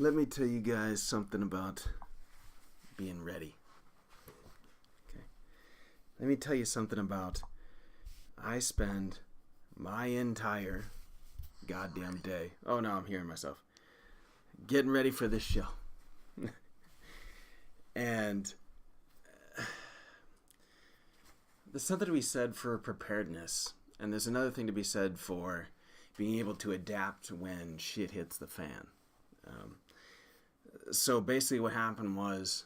Let me tell you guys something about being ready. Okay. Let me tell you something about I spend my entire goddamn day. Oh no, I'm hearing myself. Getting ready for this show. And there's something to be said for preparedness. And there's another thing to be said for being able to adapt when shit hits the fan. So basically what happened was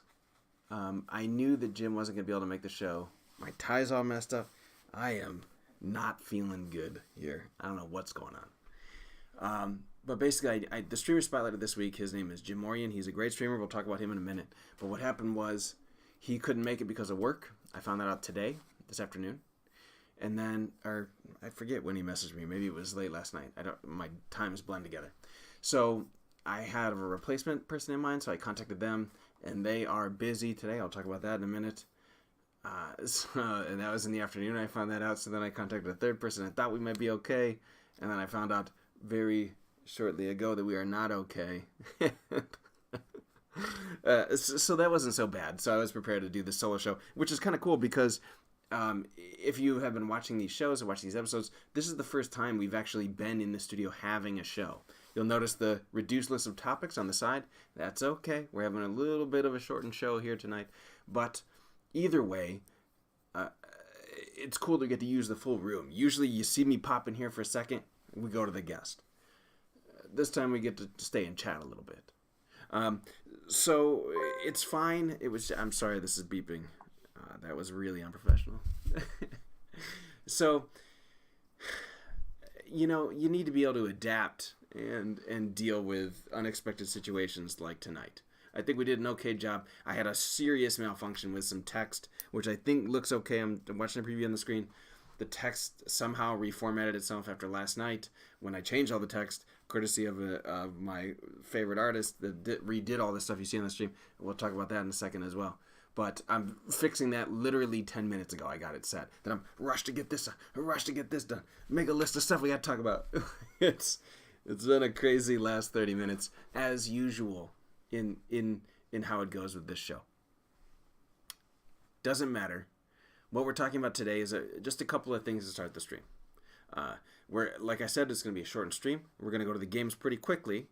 I knew that Jim wasn't going to be able to make the show. My tie's all messed up. I am not feeling good here. I don't know what's going on. But basically, the streamer spotlight of this week, his name is Jim Morian. He's a great streamer. We'll talk about him in a minute. But what happened was he couldn't make it because of work. I found that out today, this afternoon. And then, or I forget when he messaged me. Maybe it was late last night. My times blend together. So I had a replacement person in mind, so I contacted them, and they are busy today. I'll talk about that in a minute. And that was in the afternoon. I found that out. So then I contacted a third person. I thought we might be okay, and then I found out very shortly ago that we are not okay. So that wasn't so bad. So I was prepared to do the solo show, which is kind of cool because if you have been watching these shows or watching these episodes, this is the first time we've actually been in the studio having a show. You'll notice the reduced list of topics on the side. That's okay. We're having a little bit of a shortened show here tonight. But either way, it's cool to get to use the full room. Usually you see me pop in here for a second, we go to the guest. This time we get to stay and chat a little bit. So it's fine. I'm sorry, this is beeping. That was really unprofessional. So, you need to be able to adapt and deal with unexpected situations like tonight. I think we did an okay job. I had a serious malfunction with some text, which I think looks okay. I'm watching the preview on the screen. The text somehow reformatted itself after last night when I changed all the text, courtesy of my favorite artist that redid all this stuff you see on the stream. We'll talk about that in a second as well. But I'm fixing that literally 10 minutes ago. I got it set. Then I'm rushed to get this done. Make a list of stuff we got to talk about. It's been a crazy last 30 minutes, as usual, in how it goes with this show. Doesn't matter. What we're talking about today is just a couple of things to start the stream. Like I said, it's going to be a shortened stream. We're going to go to the games pretty quickly.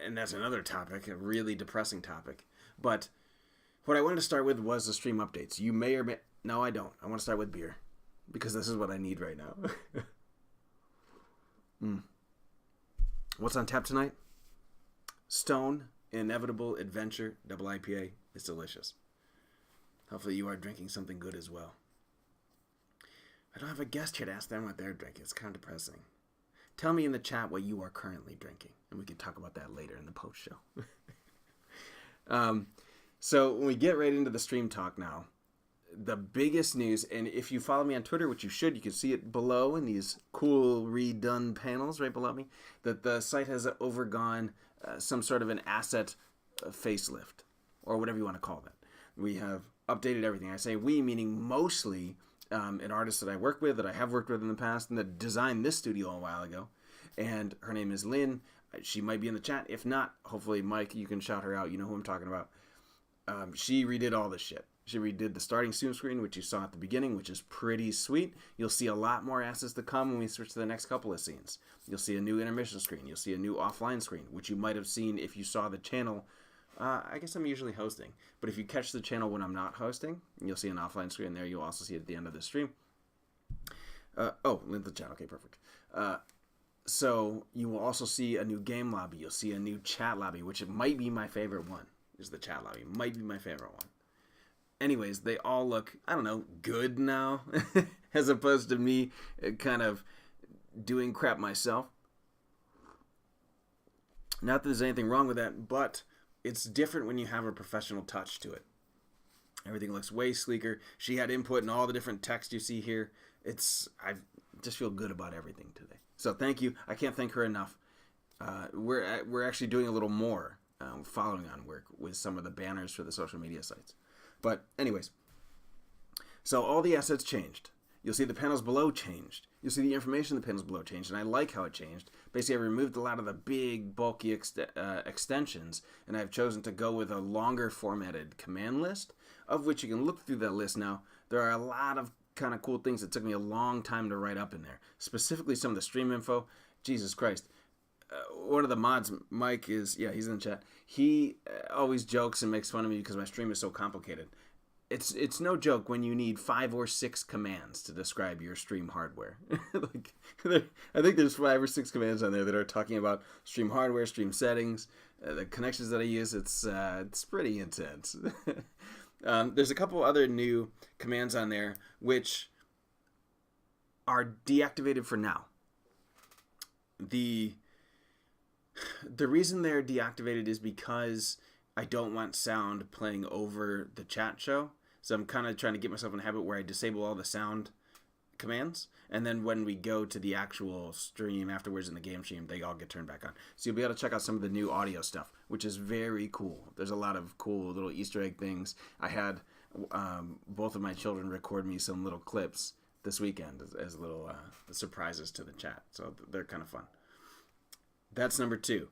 And that's another topic, a really depressing topic. But what I wanted to start with was the stream updates. You may or may... No, I don't. I want to start with beer. Because this is what I need right now. What's on tap tonight? Stone Inevitable Adventure Double IPA. It's delicious. Hopefully you are drinking something good as well. I don't have a guest here to ask them what they're drinking. It's kind of depressing. Tell me in the chat what you are currently drinking, and we can talk about that later in the post show. So when we get right into the stream talk now, the biggest news, and if you follow me on Twitter, which you should, you can see it below in these cool redone panels right below me, that the site has overgone some sort of an asset facelift, or whatever you want to call that. We have updated everything. I say we, meaning mostly an artist that I work with, that I have worked with in the past, and that designed this studio a while ago. And her name is Lynn. She might be in the chat. If not, hopefully, Mike, you can shout her out. You know who I'm talking about. She redid all this shit. She redid the starting Zoom screen, which you saw at the beginning, which is pretty sweet. You'll see a lot more assets to come when we switch to the next couple of scenes. You'll see a new intermission screen. You'll see a new offline screen, which you might have seen if you saw the channel. I guess I'm usually hosting, but if you catch the channel when I'm not hosting, you'll see an offline screen there. You'll also see it at the end of the stream. Link the chat. Okay, perfect. So you will also see a new game lobby. You'll see a new chat lobby, which it might be my favorite one. Is the chat lobby. Might be my favorite one. Anyways, they all look, I don't know, good now, as opposed to me kind of doing crap myself. Not that there's anything wrong with that, but it's different when you have a professional touch to it. Everything looks way sleeker. She had input in all the different text you see here. I just feel good about everything today. So thank you. I can't thank her enough. We're actually doing a little more following on work with some of the banners for the social media sites. But anyways, so all the assets changed. You'll see the panels below changed. you'll see the information in the panels below changed, and I like how it changed. Basically, I removed a lot of the big, bulky extensions, and I've chosen to go with a longer formatted command list, of which you can look through that list now. There are a lot of kind of cool things that took me a long time to write up in there. Specifically, some of the stream info. Jesus Christ. One of the mods, Mike, he's in the chat. He always jokes and makes fun of me because my stream is so complicated. It's no joke when you need 5 or 6 commands to describe your stream hardware. I think there's 5 or 6 commands on there that are talking about stream hardware, stream settings, the connections that I use. It's pretty intense. There's a couple other new commands on there which are deactivated for now. The reason they're deactivated is because I don't want sound playing over the chat show. So I'm kind of trying to get myself in a habit where I disable all the sound commands. And then when we go to the actual stream afterwards in the game stream, they all get turned back on. So you'll be able to check out some of the new audio stuff, which is very cool. There's a lot of cool little Easter egg things. I had both of my children record me some little clips this weekend as little surprises to the chat. So they're kind of fun. That's number 2.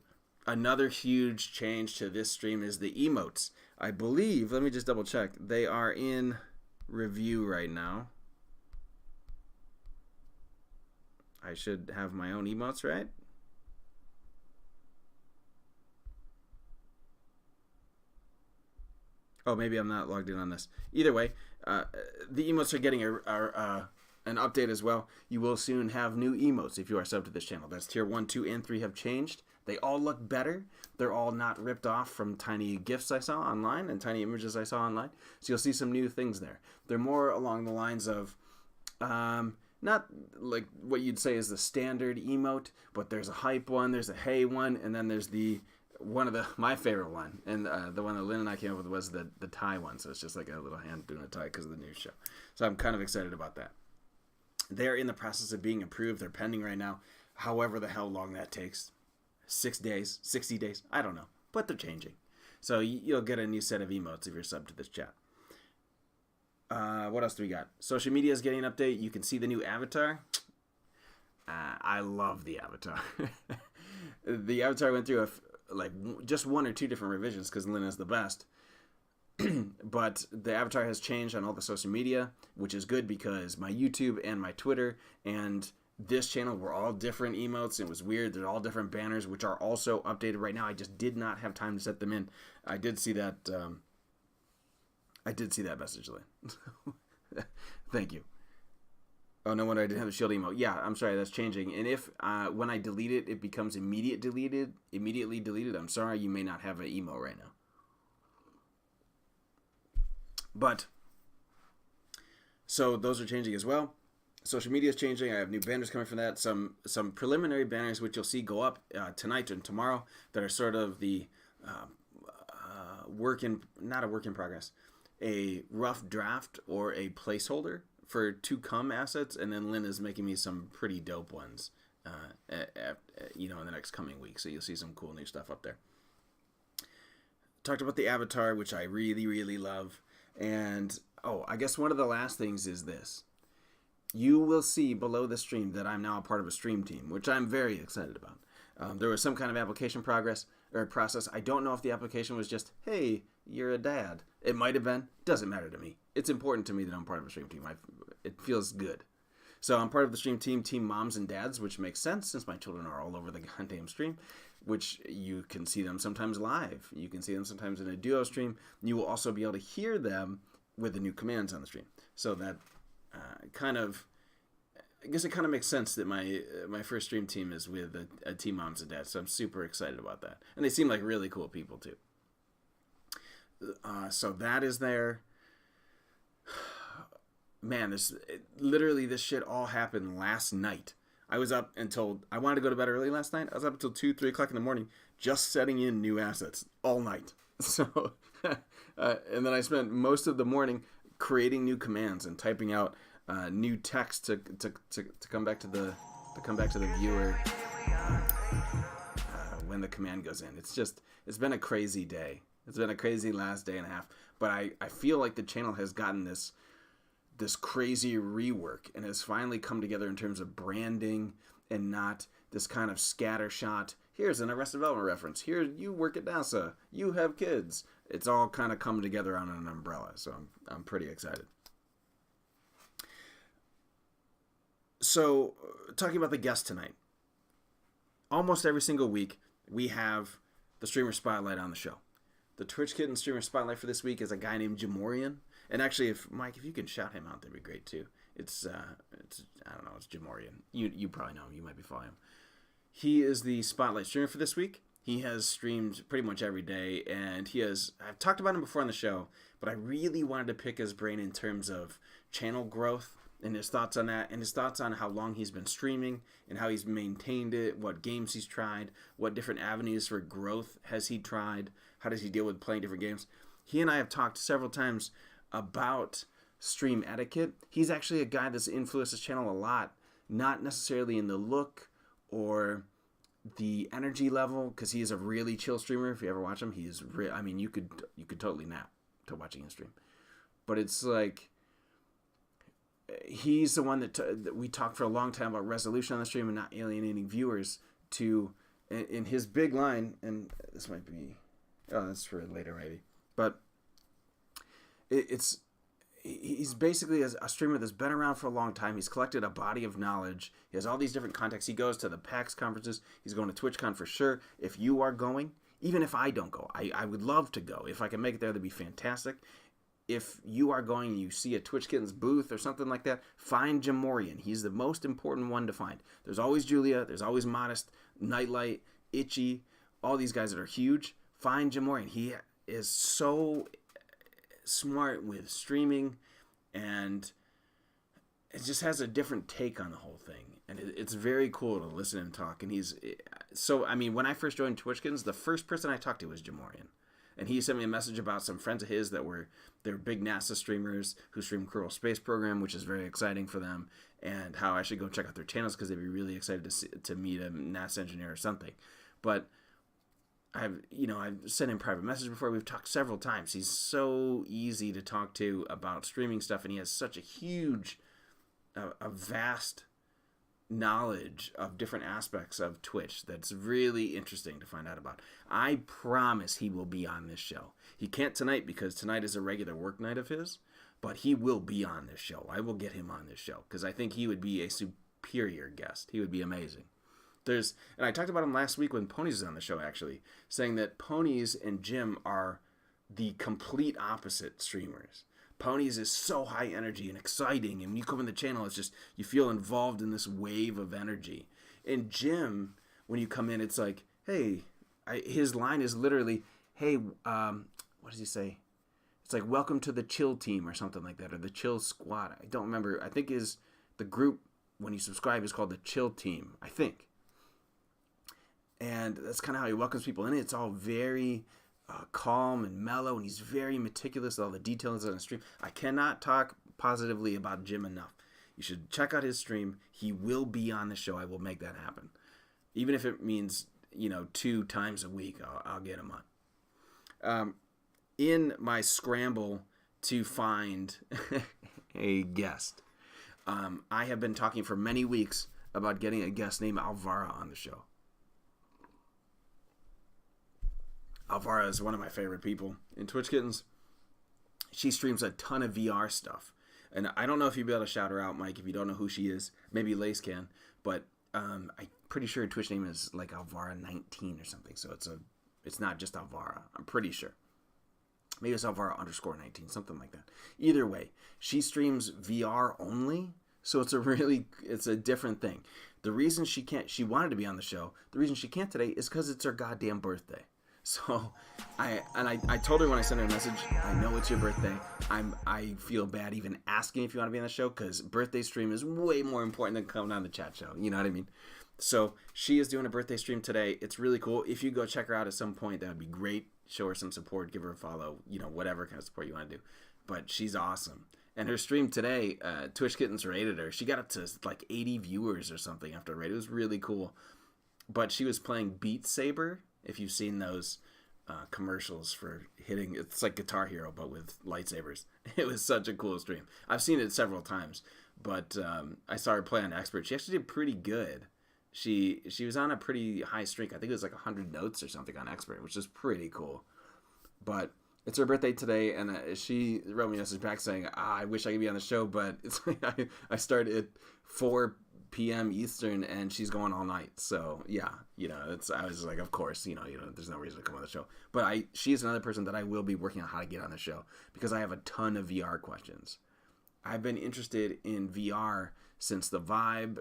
Another huge change to this stream is the emotes. I believe, let me just double check, they are in review right now. I should have my own emotes, right? Oh, maybe I'm not logged in on this. Either way, the emotes are getting an update as well. You will soon have new emotes if you are subbed to this channel. That's tier 1, 2, and 3 have changed. They all look better. They're all not ripped off from tiny GIFs I saw online and tiny images I saw online. So you'll see some new things there. They're more along the lines of, not like what you'd say is the standard emote, but there's a hype one, there's a hey one, and then there's my favorite one, and the one that Lynn and I came up with was the tie one. So it's just like a little hand doing a tie because of the new show. So I'm kind of excited about that. They're in the process of being improved. They're pending right now. However the hell long that takes. 6 days, 60 days, I don't know. But they're changing. So you'll get a new set of emotes if you're subbed to this chat. What else do we got? Social media is getting an update. You can see the new avatar. I love the avatar. The avatar went through just 1 or 2 different revisions because Lynn is the best. But the avatar has changed on all the social media, which is good because my YouTube and my Twitter and this channel were all different emotes. It was weird. They're all different banners, which are also updated right now. I just did not have time to set them in. I did see that. I did see that message, Lynn. Thank you. Oh, no wonder I didn't have the shield emote. Yeah, I'm sorry. That's changing. And if when I delete it, it becomes immediately deleted. I'm sorry. You may not have an emo right now. But so those are changing as well. Social media is changing. I have new banners coming from that. Some preliminary banners which you'll see go up tonight and tomorrow that are sort of the not a work in progress, a rough draft or a placeholder for to come assets, and then Lynn is making me some pretty dope ones, in the next coming week. So you'll see some cool new stuff up there. Talked about the avatar, which I really, really love, and I guess one of the last things is this. You will see below the stream that I'm now a part of a stream team, which I'm very excited about. There was some kind of application process. I don't know if the application was just, hey, you're a dad. It might have been. Doesn't matter to me. It's important to me that I'm part of a stream team. It feels good. So I'm part of the stream team, Team Moms and Dads, which makes sense since my children are all over the goddamn stream, which you can see them sometimes live. You can see them sometimes in a duo stream. You will also be able to hear them with the new commands on the stream. So that I guess it kind of makes sense that my first stream team is with a Team Moms and Dads, so I'm super excited about that. And they seem like really cool people, too. So that is there. Man, literally this shit all happened last night. I was up until, I wanted to go to bed early last night. I was up until 2, 3 o'clock in the morning just setting in new assets all night. So, and then I spent most of the morning creating new commands and typing out new text to come back to the viewer when the command goes in. It's been a crazy day. It's been a crazy last day and a half. But I feel like the channel has gotten this this crazy rework and has finally come together in terms of branding and not this kind of scattershot. Here's an Arrested Development reference. Here, you work at NASA. You have kids. It's all kind of come together on an umbrella. So I'm pretty excited. So, talking about the guest tonight. Almost every single week, we have the Streamer Spotlight on the show. The Twitch Kitten Streamer Spotlight for this week is a guy named Jamorian. And actually, if you can shout him out, that'd be great too. It's I don't know, it's Jamorian. You probably know him. You might be following him. He is the Spotlight streamer for this week. He has streamed pretty much every day, and I've talked about him before on the show, but I really wanted to pick his brain in terms of channel growth and his thoughts on that, and his thoughts on how long he's been streaming and how he's maintained it, what games he's tried, what different avenues for growth has he tried, how does he deal with playing different games. He and I have talked several times about stream etiquette. He's actually a guy that's influenced his channel a lot, not necessarily in the look or the energy level, because he is a really chill streamer. If you ever watch him, he is you could totally nap to watching him stream. But it's like, he's the one that we talked for a long time about resolution on the stream and not alienating viewers to, in his big line, and this might be, that's for later maybe, but he's basically a streamer that's been around for a long time. He's collected a body of knowledge. He has all these different contacts. He goes to the PAX conferences. He's going to TwitchCon for sure. If you are going, even if I don't go, I would love to go. If I can make it there, that'd be fantastic. If you are going and you see a Twitch Kittens booth or something like that, find Jamorian. He's the most important one to find. There's always Julia. There's always Modest, Nightlight, Itchy, all these guys that are huge. Find Jamorian. He is so smart with streaming, and it just has a different take on the whole thing, and it's very cool to listen to him talk. And he's so, when I first joined TwitchKittens, the first person I talked to was Jamorian, and he sent me a message about some friends of his they're big NASA streamers who stream Kerbal Space Program, which is very exciting for them, and how I should go check out their channels because they'd be really excited to meet a NASA engineer or something. But I've sent him private message before. We've talked several times. He's so easy to talk to about streaming stuff, and he has such a huge, a vast knowledge of different aspects of Twitch that's really interesting to find out about. I promise he will be on this show. He can't tonight because tonight is a regular work night of his, but he will be on this show. I will get him on this show because I think he would be a superior guest. He would be amazing. And I talked about him last week when Ponies was on the show, actually, saying that Ponies and Jim are the complete opposite streamers. Ponies is so high energy and exciting, and when you come in the channel, it's just, you feel involved in this wave of energy. And Jim, when you come in, it's like, hey, his line is literally, hey, what does he say? It's like, welcome to the chill team or something like that, or the chill squad. I don't remember. I think the group, when you subscribe, is called the chill team, I think. And that's kind of how he welcomes people in. It's all very calm and mellow, and he's very meticulous with all the details on the stream. I cannot talk positively about Jim enough. You should check out his stream. He will be on the show. I will make that happen. Even if it means, 2 times a week, I'll get him on. In my scramble to find a guest, I have been talking for many weeks about getting a guest named Alvara on the show. Alvara is one of my favorite people in Twitch Kittens. She streams a ton of VR stuff. And I don't know if you'll be able to shout her out, Mike, if you don't know who she is. Maybe Lace can. But I'm pretty sure her Twitch name is like Alvara19 or something. So it's not just Alvara. I'm pretty sure. Maybe it's Alvara_19, something like that. Either way, she streams VR only. So it's a different thing. The reason she wanted to be on the show, the reason she can't today is because it's her goddamn birthday. So I told her when I sent her a message, I know it's your birthday. I feel bad even asking if you want to be on the show because birthday stream is way more important than coming on the chat show. You know what I mean? So she is doing a birthday stream today. It's really cool. If you go check her out at some point, that would be great. Show her some support, give her a follow, whatever kind of support you want to do. But she's awesome. And her stream today, Twitch Kittens rated her. She got up to like 80 viewers or something after a raid. It was really cool. But she was playing Beat Saber. If you've seen those commercials for hitting. It's like Guitar Hero, but with lightsabers. It was such a cool stream. I've seen it several times, but I saw her play on Expert. She actually did pretty good. She was on a pretty high streak. I think it was like 100 notes or something on Expert, which is pretty cool. But it's her birthday today, and she wrote me a message back saying, I wish I could be on the show, but it's like I started at 4 p.m. Eastern, and she's going all night. So, yeah, I was like, of course, there's no reason to come on the show. But she's another person that I will be working on how to get on the show, because I have a ton of VR questions. I've been interested in VR since the Vive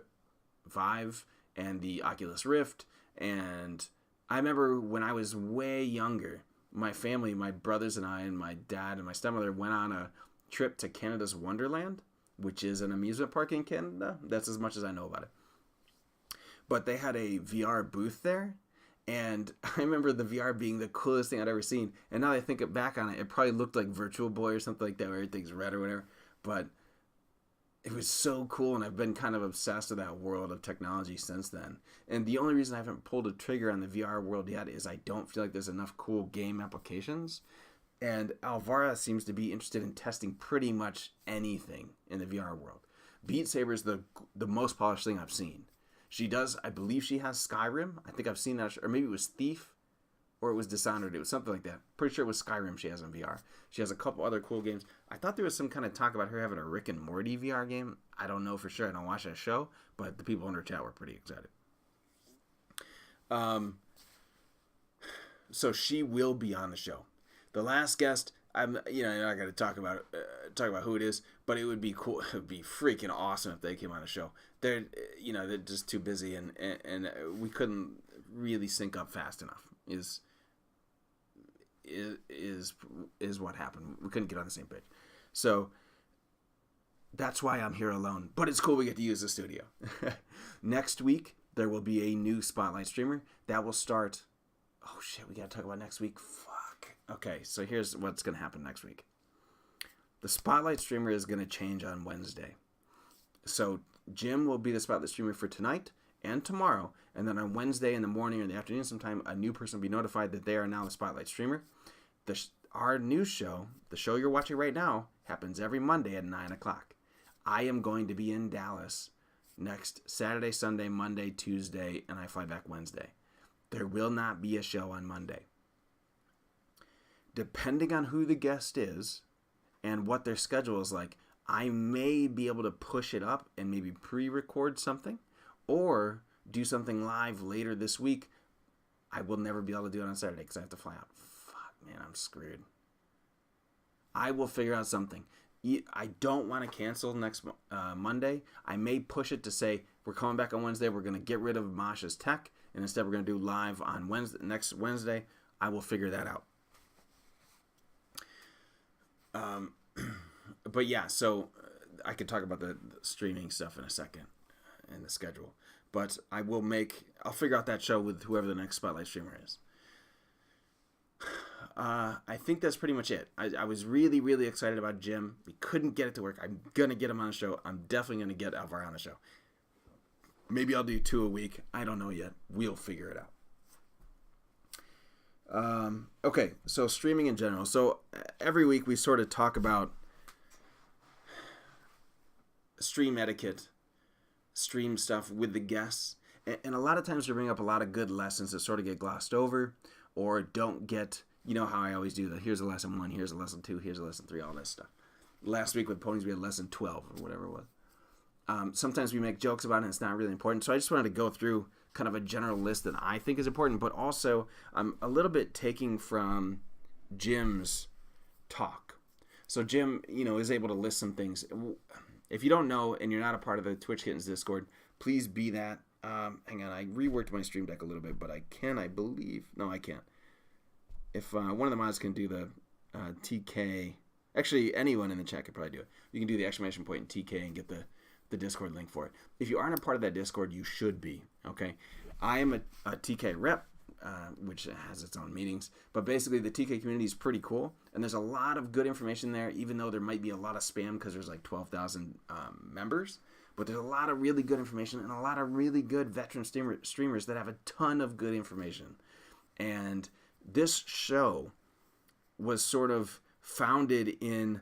and the Oculus Rift, and I remember when I was way younger, my family, my brothers and I, and my dad and my stepmother went on a trip to Canada's Wonderland, which is an amusement park in Canada. That's as much as I know about it. But they had a VR booth there, and I remember the VR being the coolest thing I'd ever seen. And now that I think back on it, it probably looked like Virtual Boy or something like that, where everything's red or whatever. But it was so cool, and I've been kind of obsessed with that world of technology since then. And the only reason I haven't pulled a trigger on the VR world yet is I don't feel like there's enough cool game applications. And Alvara seems to be interested in testing pretty much anything in the VR world. Beat Saber is the most polished thing I've seen. She does, I believe she has Skyrim. I think I've seen that, or maybe it was Thief, or it was Dishonored. It was something like that. Pretty sure it was Skyrim she has in VR. She has a couple other cool games. I thought there was some kind of talk about her having a Rick and Morty VR game. I don't know for sure. I don't watch that show, but the people in her chat were pretty excited. So she will be on the show. The last guest, I'm not going to talk about who it is, but it would be cool. It would be freaking awesome if they came on the show. They're just too busy, and we couldn't really sync up fast enough. Is what happened. We couldn't get on the same page. So that's why I'm here alone. But it's cool we get to use the studio. Next week, there will be a new Spotlight streamer. That will start... Oh, shit, we got to talk about next week. Fuck. Okay, so here's what's going to happen next week. The Spotlight streamer is going to change on Wednesday. So Jim will be the Spotlight streamer for tonight and tomorrow. And then on Wednesday in the morning or the afternoon sometime, a new person will be notified that they are now the Spotlight streamer. Our news show, the show you're watching right now, happens every Monday at 9 o'clock. I am going to be in Dallas next Saturday, Sunday, Monday, Tuesday, and I fly back Wednesday. There will not be a show on Monday. Depending on who the guest is and what their schedule is like, I may be able to push it up and maybe pre-record something or do something live later this week. I will never be able to do it on Saturday because I have to fly out. Fuck, man, I'm screwed. I will figure out something. I don't want to cancel next Monday. I may push it to say we're coming back on Wednesday. We're going to get rid of Mosh's tech, and instead we're going to do live on next Wednesday. I will figure that out. But yeah, so I could talk about the streaming stuff in a second and the schedule. But I'll figure out that show with whoever the next Spotlight streamer is. I think that's pretty much it. I was really, really excited about Jim. We couldn't get it to work. I'm going to get him on the show. I'm definitely going to get Alvar on the show. Maybe I'll do 2 a week. I don't know yet. We'll figure it out. Okay, so streaming in general. So every week we sort of talk about stream etiquette, stream stuff with the guests. And a lot of times we bring up a lot of good lessons that sort of get glossed over or don't get... You know how I always do that. Here's a lesson 1, here's a lesson 2, here's a lesson 3, all that stuff. Last week with ponies, we had lesson 12 or whatever it was. Sometimes we make jokes about it and it's not really important. So I just wanted to go through kind of a general list that I think is important, but also I'm a little bit taking from Jim's talk. So Jim, is able to list some things. If you don't know and you're not a part of the Twitch Kittens Discord, please be that. Hang on, I reworked my stream deck a little bit, but I believe. No, I can't. If one of the mods can do the TK, actually anyone in the chat could probably do it. You can do the exclamation point in TK and get the Discord link for it. If you aren't a part of that Discord, you should be, okay? I am a TK rep, which has its own meetings, but basically the TK community is pretty cool, and there's a lot of good information there, even though there might be a lot of spam because there's like 12,000 members, but there's a lot of really good information and a lot of really good veteran streamers that have a ton of good information. And This show was sort of founded in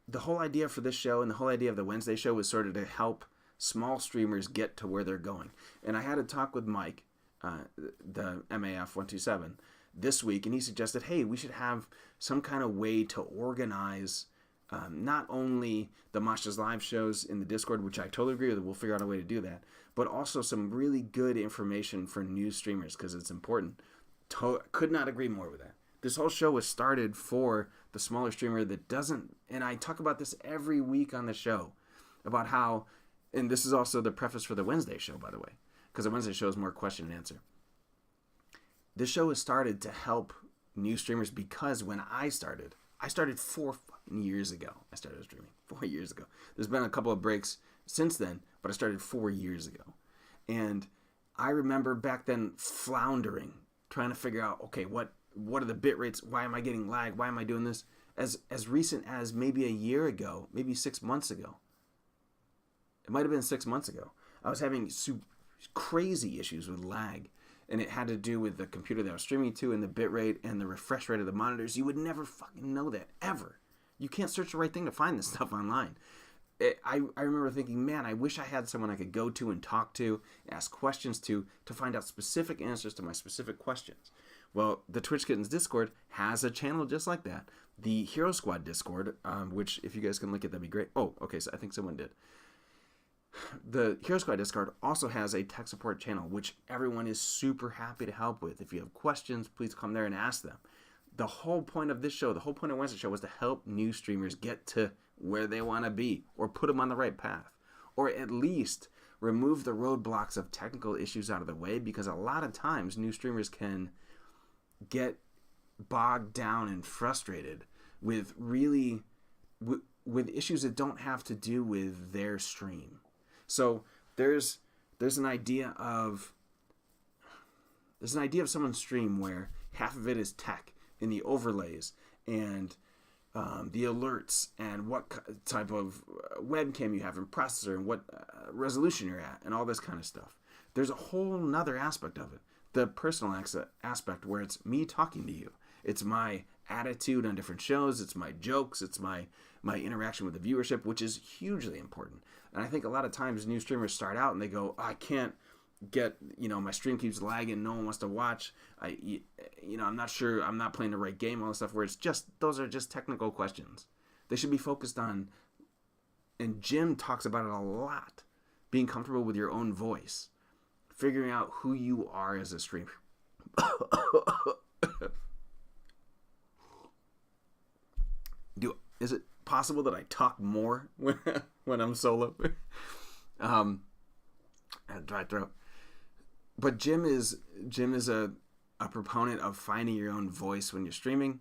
the whole idea for this show, and the whole idea of the Wednesday show was sort of to help small streamers get to where they're going. And I had a talk with Mike, the MAF 127, this week, and he suggested, hey, we should have some kind of way to organize not only the Mosh's live shows in the Discord, which I totally agree with, we'll figure out a way to do that, but also some really good information for new streamers, because it's important. Could not agree more with that. This whole show was started for the smaller streamer that doesn't, and I talk about this every week on the show, about how, and this is also the preface for the Wednesday show, by the way, because the Wednesday show is more question and answer. This show was started to help new streamers, because when I started 4 years ago. I started streaming 4 years ago. There's been a couple of breaks since then, but I started 4 years ago. And I remember back then floundering, trying to figure out, okay, what are the bit rates? Why am I getting lag? Why am I doing this? As recent as maybe a year ago, maybe 6 months ago. It might have been 6 months ago. I was having crazy issues with lag. And it had to do with the computer that I was streaming to, and the bit rate and the refresh rate of the monitors. You would never fucking know that, ever. You can't search the right thing to find this stuff online. I remember thinking, man, I wish I had someone I could go to and talk to, ask questions to find out specific answers to my specific questions. Well, the Twitch Kittens Discord has a channel just like that. The Hero Squad Discord, which if you guys can link it, that'd be great. Oh, okay, so I think someone did. The Hero Squad Discord also has a tech support channel, which everyone is super happy to help with. If you have questions, please come there and ask them. The whole point of this show, the whole point of Wednesday show, was to help new streamers get to where they want to be, or put them on the right path, or at least remove the roadblocks of technical issues out of the way, because a lot of times new streamers can get bogged down and frustrated with with issues that don't have to do with their stream. So there's an idea of someone's stream where half of it is tech in the overlays and the alerts and what type of webcam you have and processor and what resolution you're at and all this kind of stuff. There's a whole nother aspect of it, the personal aspect, where it's me talking to you. It's my attitude on different shows. It's my jokes. It's my interaction with the viewership, which is hugely important. And I think a lot of times new streamers start out and they go, I can't get, my stream keeps lagging. No one wants to watch. I'm not sure. I'm not playing the right game. All this stuff where those are just technical questions. They should be focused on, and Jim talks about it a lot, being comfortable with your own voice, figuring out who you are as a streamer. Is it possible that I talk more when I'm solo? I had a dry throat. But Jim is a proponent of finding your own voice when you're streaming,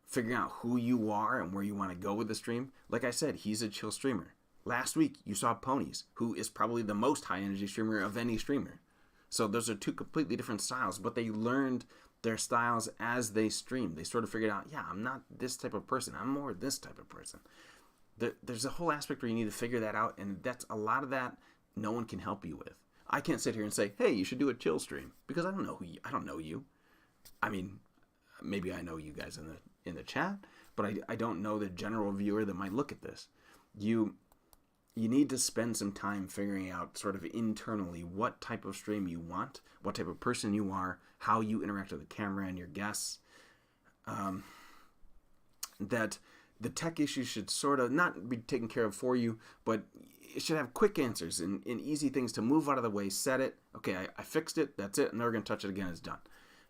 figuring out who you are and where you want to go with the stream. Like I said, he's a chill streamer. Last week, you saw Ponies, who is probably the most high-energy streamer of any streamer. So those are two completely different styles, but they learned their styles as they streamed. They sort of figured out, I'm not this type of person. I'm more this type of person. There's a whole aspect where you need to figure that out, and that's a lot of that no one can help you with. I can't sit here and say, hey, you should do a chill stream, because I don't know you. I mean, maybe I know you guys in the chat, but I don't know the general viewer that might look at this. You need to spend some time figuring out sort of internally what type of stream you want, what type of person you are, how you interact with the camera and your guests. That the tech issues should sort of not be taken care of for you, but it should have quick answers and easy things to move out of the way, set it. Okay, I fixed it. That's it. I'm never going to touch it again. It's done.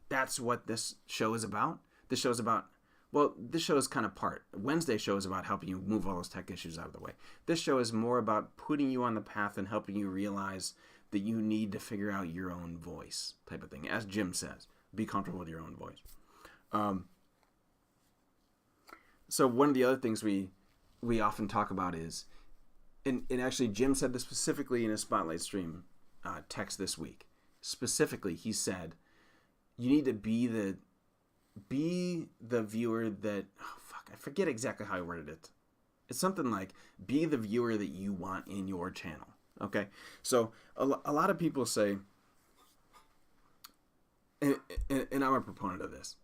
That's what this show is about. This show is kind of part. Wednesday show is about helping you move all those tech issues out of the way. This show is more about putting you on the path and helping you realize that you need to figure out your own voice type of thing. As Jim says, be comfortable with your own voice. So one of the other things we often talk about is, and actually Jim said this specifically in his Spotlight stream text this week. Specifically, he said, you need to be the viewer that, I forget exactly how I worded it. It's something like, be the viewer that you want in your channel. Okay? So a lot of people say, and, and I'm a proponent of this.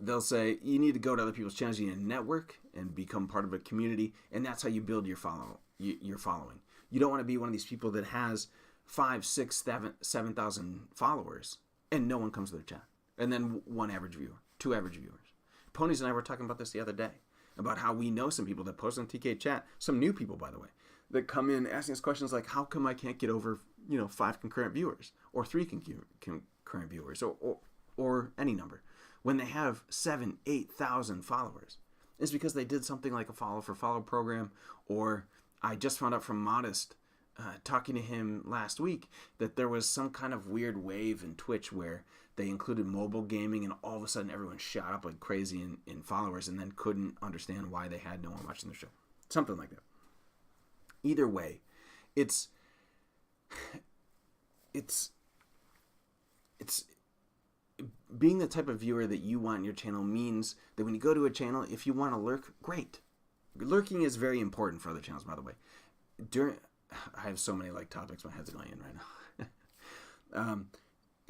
They'll say you need to go to other people's channels, you need to network and become part of a community, and that's how you build your following. You don't want to be one of these people that has 5, 6, 7,000 followers and no one comes to their chat, and then one average viewer, 2 average viewers. Ponies and I were talking about this the other day about how we know some people that post on TK chat, some new people by the way, that come in asking us questions like, how come I can't get over 5 concurrent viewers or 3 concurrent viewers or any number when they have 7, 8,000 followers? It's because they did something like a follow for follow program, or I just found out from Modest, talking to him last week, that there was some kind of weird wave in Twitch where they included mobile gaming and all of a sudden everyone shot up like crazy in followers and then couldn't understand why they had no one watching their show. Something like that. Either way, it's being the type of viewer that you want in your channel means that when you go to a channel, if you want to lurk, great. Lurking is very important for other channels, by the way. I have so many topics, my head's going in right now.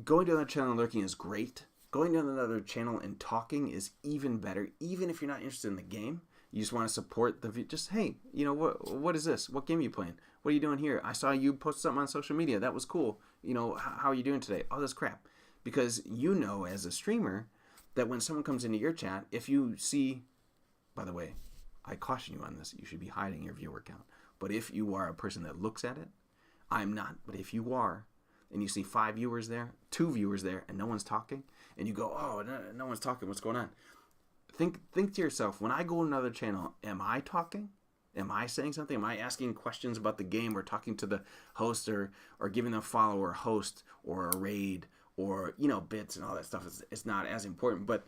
Going to another channel and lurking is great. Going to another channel and talking is even better, even if you're not interested in the game. You just want to support the view. Just, hey, what is this? What game are you playing? What are you doing here? I saw you post something on social media. That was cool. How are you doing today? All this crap. Because as a streamer, that when someone comes into your chat, if you see, by the way, I caution you on this, you should be hiding your viewer count. But if you are a person that looks at it, I'm not. But if you are, and you see 5 viewers there, 2 viewers there, and no one's talking, and you go, oh, no one's talking, what's going on? Think to yourself, when I go to another channel, am I talking? Am I saying something? Am I asking questions about the game or talking to the host or giving them a follow or a host or a raid or, bits and all that stuff? It's not as important. But,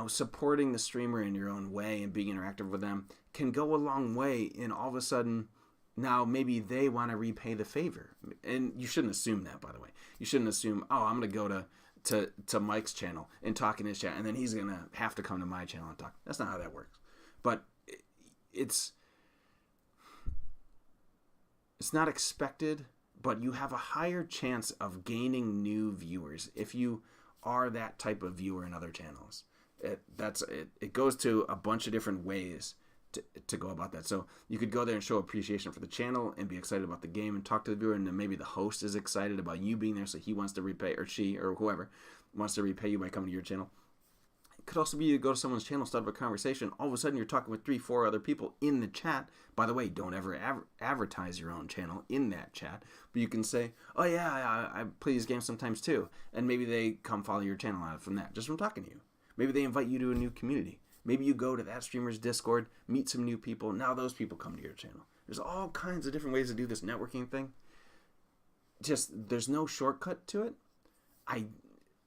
supporting the streamer in your own way and being interactive with them can go a long way. And all of a sudden, now maybe they want to repay the favor. And you shouldn't assume that, by the way. You shouldn't assume, oh, I'm going to go to Mike's channel and talk in his chat, and then he's going to have to come to my channel and talk. That's not how that works. But it's not expected, but you have a higher chance of gaining new viewers if you are that type of viewer in other channels. It goes to a bunch of different ways to go about that. So you could go there and show appreciation for the channel and be excited about the game and talk to the viewer, and then maybe the host is excited about you being there, so he wants to repay, or she or whoever wants to repay you by coming to your channel. It could also be you go to someone's channel, start up a conversation, all of a sudden you're talking with 3, 4 other people in the chat. By the way, don't ever advertise your own channel in that chat, but you can say, oh yeah, I play these games sometimes too, and maybe they come follow your channel out from that, just from talking to you. Maybe they invite you to a new community. Maybe you go to that streamer's Discord, meet some new people. Now those people come to your channel. There's all kinds of different ways to do this networking thing. There's no shortcut to it. I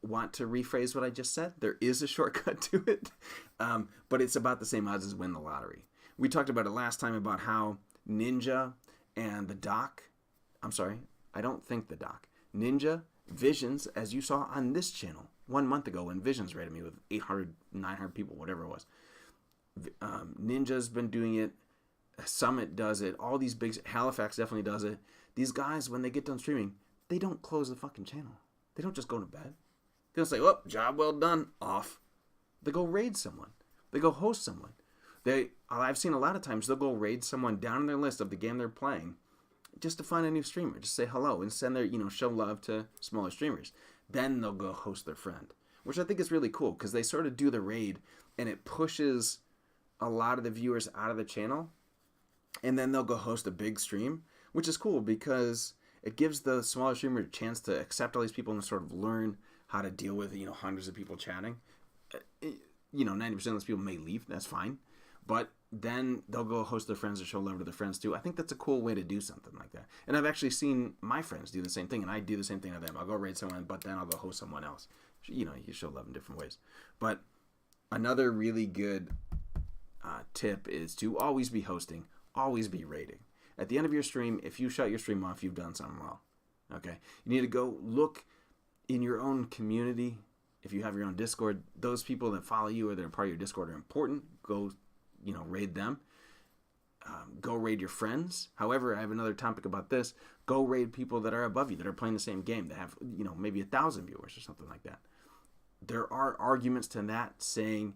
want to rephrase what I just said. There is a shortcut to it, but it's about the same odds as win the lottery. We talked about it last time about how Ninja and the Doc, Ninja, Visions, as you saw on this channel 1 month ago when Visions rated me with 800, 900 people, whatever it was. Ninja's been doing it. Summit does it. All these big... Halifax definitely does it. These guys, when they get done streaming, they don't close the fucking channel. They don't just go to bed. They don't say, well, job well done, off. They go raid someone. They go host someone. I've seen a lot of times they'll go raid someone down in their list of the game they're playing just to find a new streamer. Just say hello and send their, show love to smaller streamers. Then they'll go host their friend, which I think is really cool because they sort of do the raid and it pushes a lot of the viewers out of the channel, and then they'll go host a big stream, which is cool because it gives the smaller streamer a chance to accept all these people and sort of learn how to deal with, hundreds of people chatting. 90% of those people may leave. That's fine. But then they'll go host their friends or show love to their friends too. I think that's a cool way to do something like that. And I've actually seen my friends do the same thing, and I do the same thing to them. I'll go raid someone, but then I'll go host someone else. You show love in different ways. But another really good tip is to always be hosting, always be raiding. At the end of your stream, if you shut your stream off, you've done something wrong. Okay? You need to go look in your own community. If you have your own Discord, those people that follow you or that are part of your Discord are important. Go raid them. Go raid your friends. However, I have another topic about this. Go raid people that are above you, that are playing the same game, that have, maybe 1,000 viewers or something like that. There are arguments to that saying,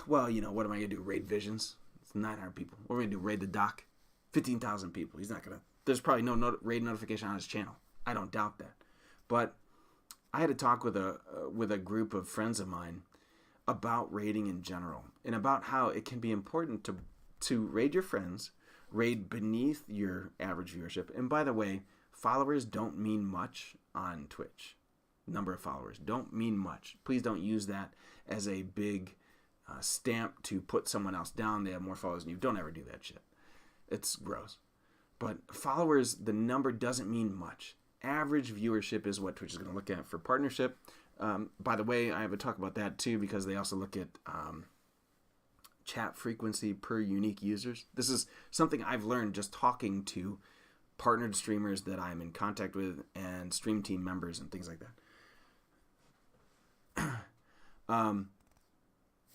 well, what am I going to do? Raid Visions? It's 900 people. What am I going to do? Raid the Doc? 15,000 people. He's not going to... There's probably no raid notification on his channel. I don't doubt that. But I had a talk with a group of friends of mine about raiding in general, and about how it can be important to raid your friends, raid beneath your average viewership. And by the way, followers don't mean much on Twitch. Number of followers don't mean much. Please don't use that as a big stamp to put someone else down. They have more followers than you. Don't ever do that shit. It's gross. But followers, the number doesn't mean much. Average viewership is what Twitch is going to look at for partnership. By the way, I have a talk about that too, because they also look at chat frequency per unique users. This is something I've learned just talking to partnered streamers that I'm in contact with and stream team members and things like that.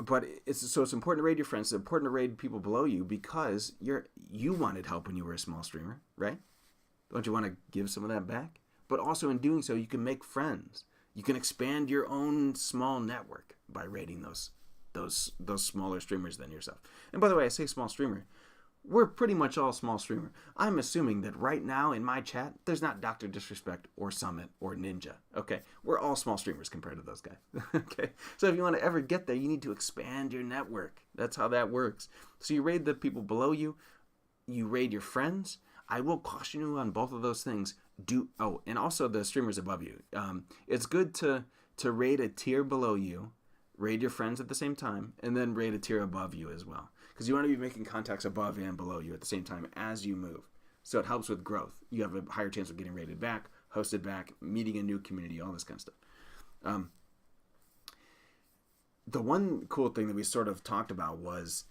But it's important to raid your friends. It's important to raid people below you because you wanted help when you were a small streamer, right? Don't you want to give some of that back? But also in doing so, you can make friends. You can expand your own small network by raiding those smaller streamers than yourself. And by the way, I say small streamer. We're pretty much all small streamer. I'm assuming that right now in my chat, there's not Dr. Disrespect or Summit or Ninja. Okay, we're all small streamers compared to those guys. Okay, so if you want to ever get there, you need to expand your network. That's how that works. So you raid the people below you. You raid your friends. I will caution you on both of those things. And also the streamers above you. It's good to raid a tier below you, raid your friends at the same time, and then raid a tier above you as well. Because you want to be making contacts above and below you at the same time as you move. So it helps with growth. You have a higher chance of getting raided back, hosted back, meeting a new community, all this kind of stuff. The one cool thing that we sort of talked about was,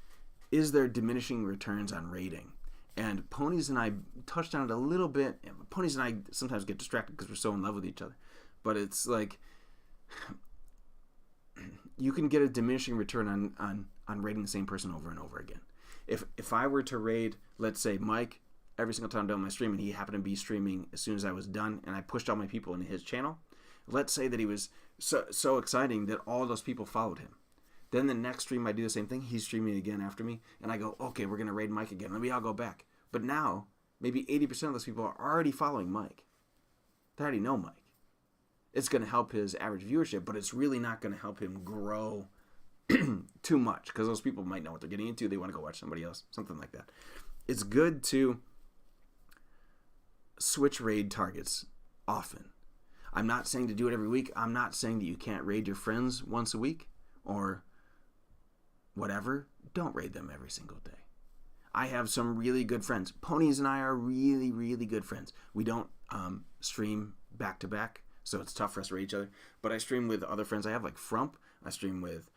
is there diminishing returns on raiding? And Ponies and I touched on it a little bit. Ponies and I sometimes get distracted because we're so in love with each other. But it's like, you can get a diminishing return on raiding the same person over and over again. If I were to raid, let's say, Mike, every single time I'm done my stream, and he happened to be streaming as soon as I was done, and I pushed all my people into his channel, let's say that he was so exciting that all those people followed him. Then the next stream I do the same thing, he's streaming again after me, and I go, okay, we're going to raid Mike again. Maybe I'll go back. But now, maybe 80% of those people are already following Mike. They already know Mike. It's going to help his average viewership, but it's really not going to help him grow too much, because those people might know what they're getting into. They want to go watch somebody else, something like that. It's good to switch raid targets often. I'm not saying to do it every week. I'm not saying that you can't raid your friends once a week or whatever. Don't raid them every single day. I have some really good friends. Ponies and I are really, really good friends. We don't stream back to back, so it's tough for us to raid each other. But I stream with other friends I have, like Frump. I stream with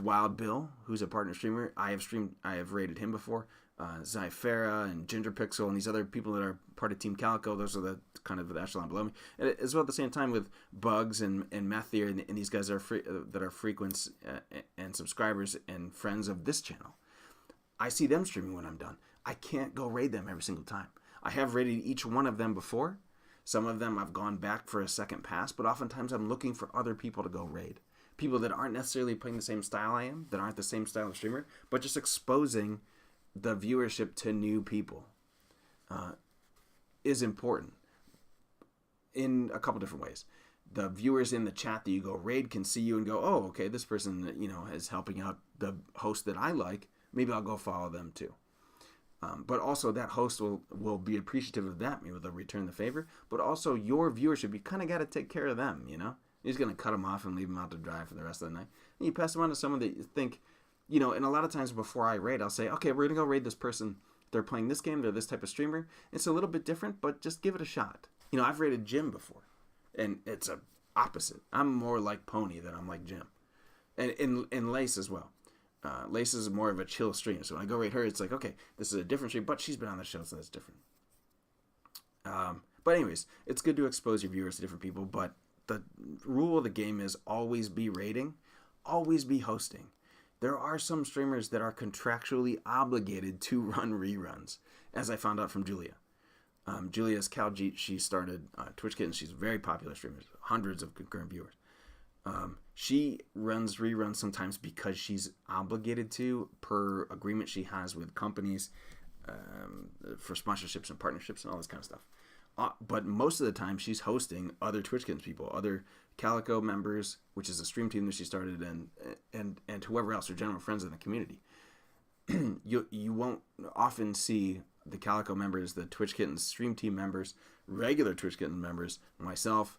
Wild Bill, who's a partner streamer. I have raided him before. Zyfera and Ginger Pixel and these other people that are part of Team Calico. Those are the kind of the echelon below me. And as well at the same time with Bugs and Methier and these guys that are frequents and subscribers and friends of this channel. I see them streaming when I'm done. I can't go raid them every single time. I have raided each one of them before. Some of them I've gone back for a second pass, but oftentimes I'm looking for other people to go raid. People that aren't necessarily playing the same style I am, that aren't the same style of streamer, but just exposing the viewership to new people is important in a couple different ways. The viewers in the chat that you go raid can see you and go, oh, okay, this person, is helping out the host that I like. Maybe I'll go follow them too. But also that host will be appreciative of that. Maybe they'll return the favor. But also your viewership, you kind of got to take care of them, You're just going to cut them off and leave them out to dry for the rest of the night. And you pass them on to someone that you think, and a lot of times before I raid, I'll say, okay, we're going to go raid this person. They're playing this game. They're this type of streamer. It's a little bit different, but just give it a shot. I've raided Jim before, and it's a opposite. I'm more like Pony than I'm like Jim. And Lace as well. Lace is more of a chill stream, so when I go raid her, it's like, okay, this is a different stream, but she's been on the show, so that's different. But anyways, it's good to expose your viewers to different people, but the rule of the game is always be raiding, always be hosting. there are some streamers that are contractually obligated to run reruns, as I found out from Julia. Julia's Caljeet, she started Twitch Kittens. She's a very popular streamer, hundreds of concurrent viewers. She runs reruns sometimes because she's obligated to, per agreement she has with companies for sponsorships and partnerships and all this kind of stuff. But most of the time, she's hosting other Twitch Kittens people, other Calico members, which is a stream team that she started, and whoever else are general friends in the community. You won't often see the Calico members, the Twitch Kittens stream team members, regular Twitch Kittens members, myself,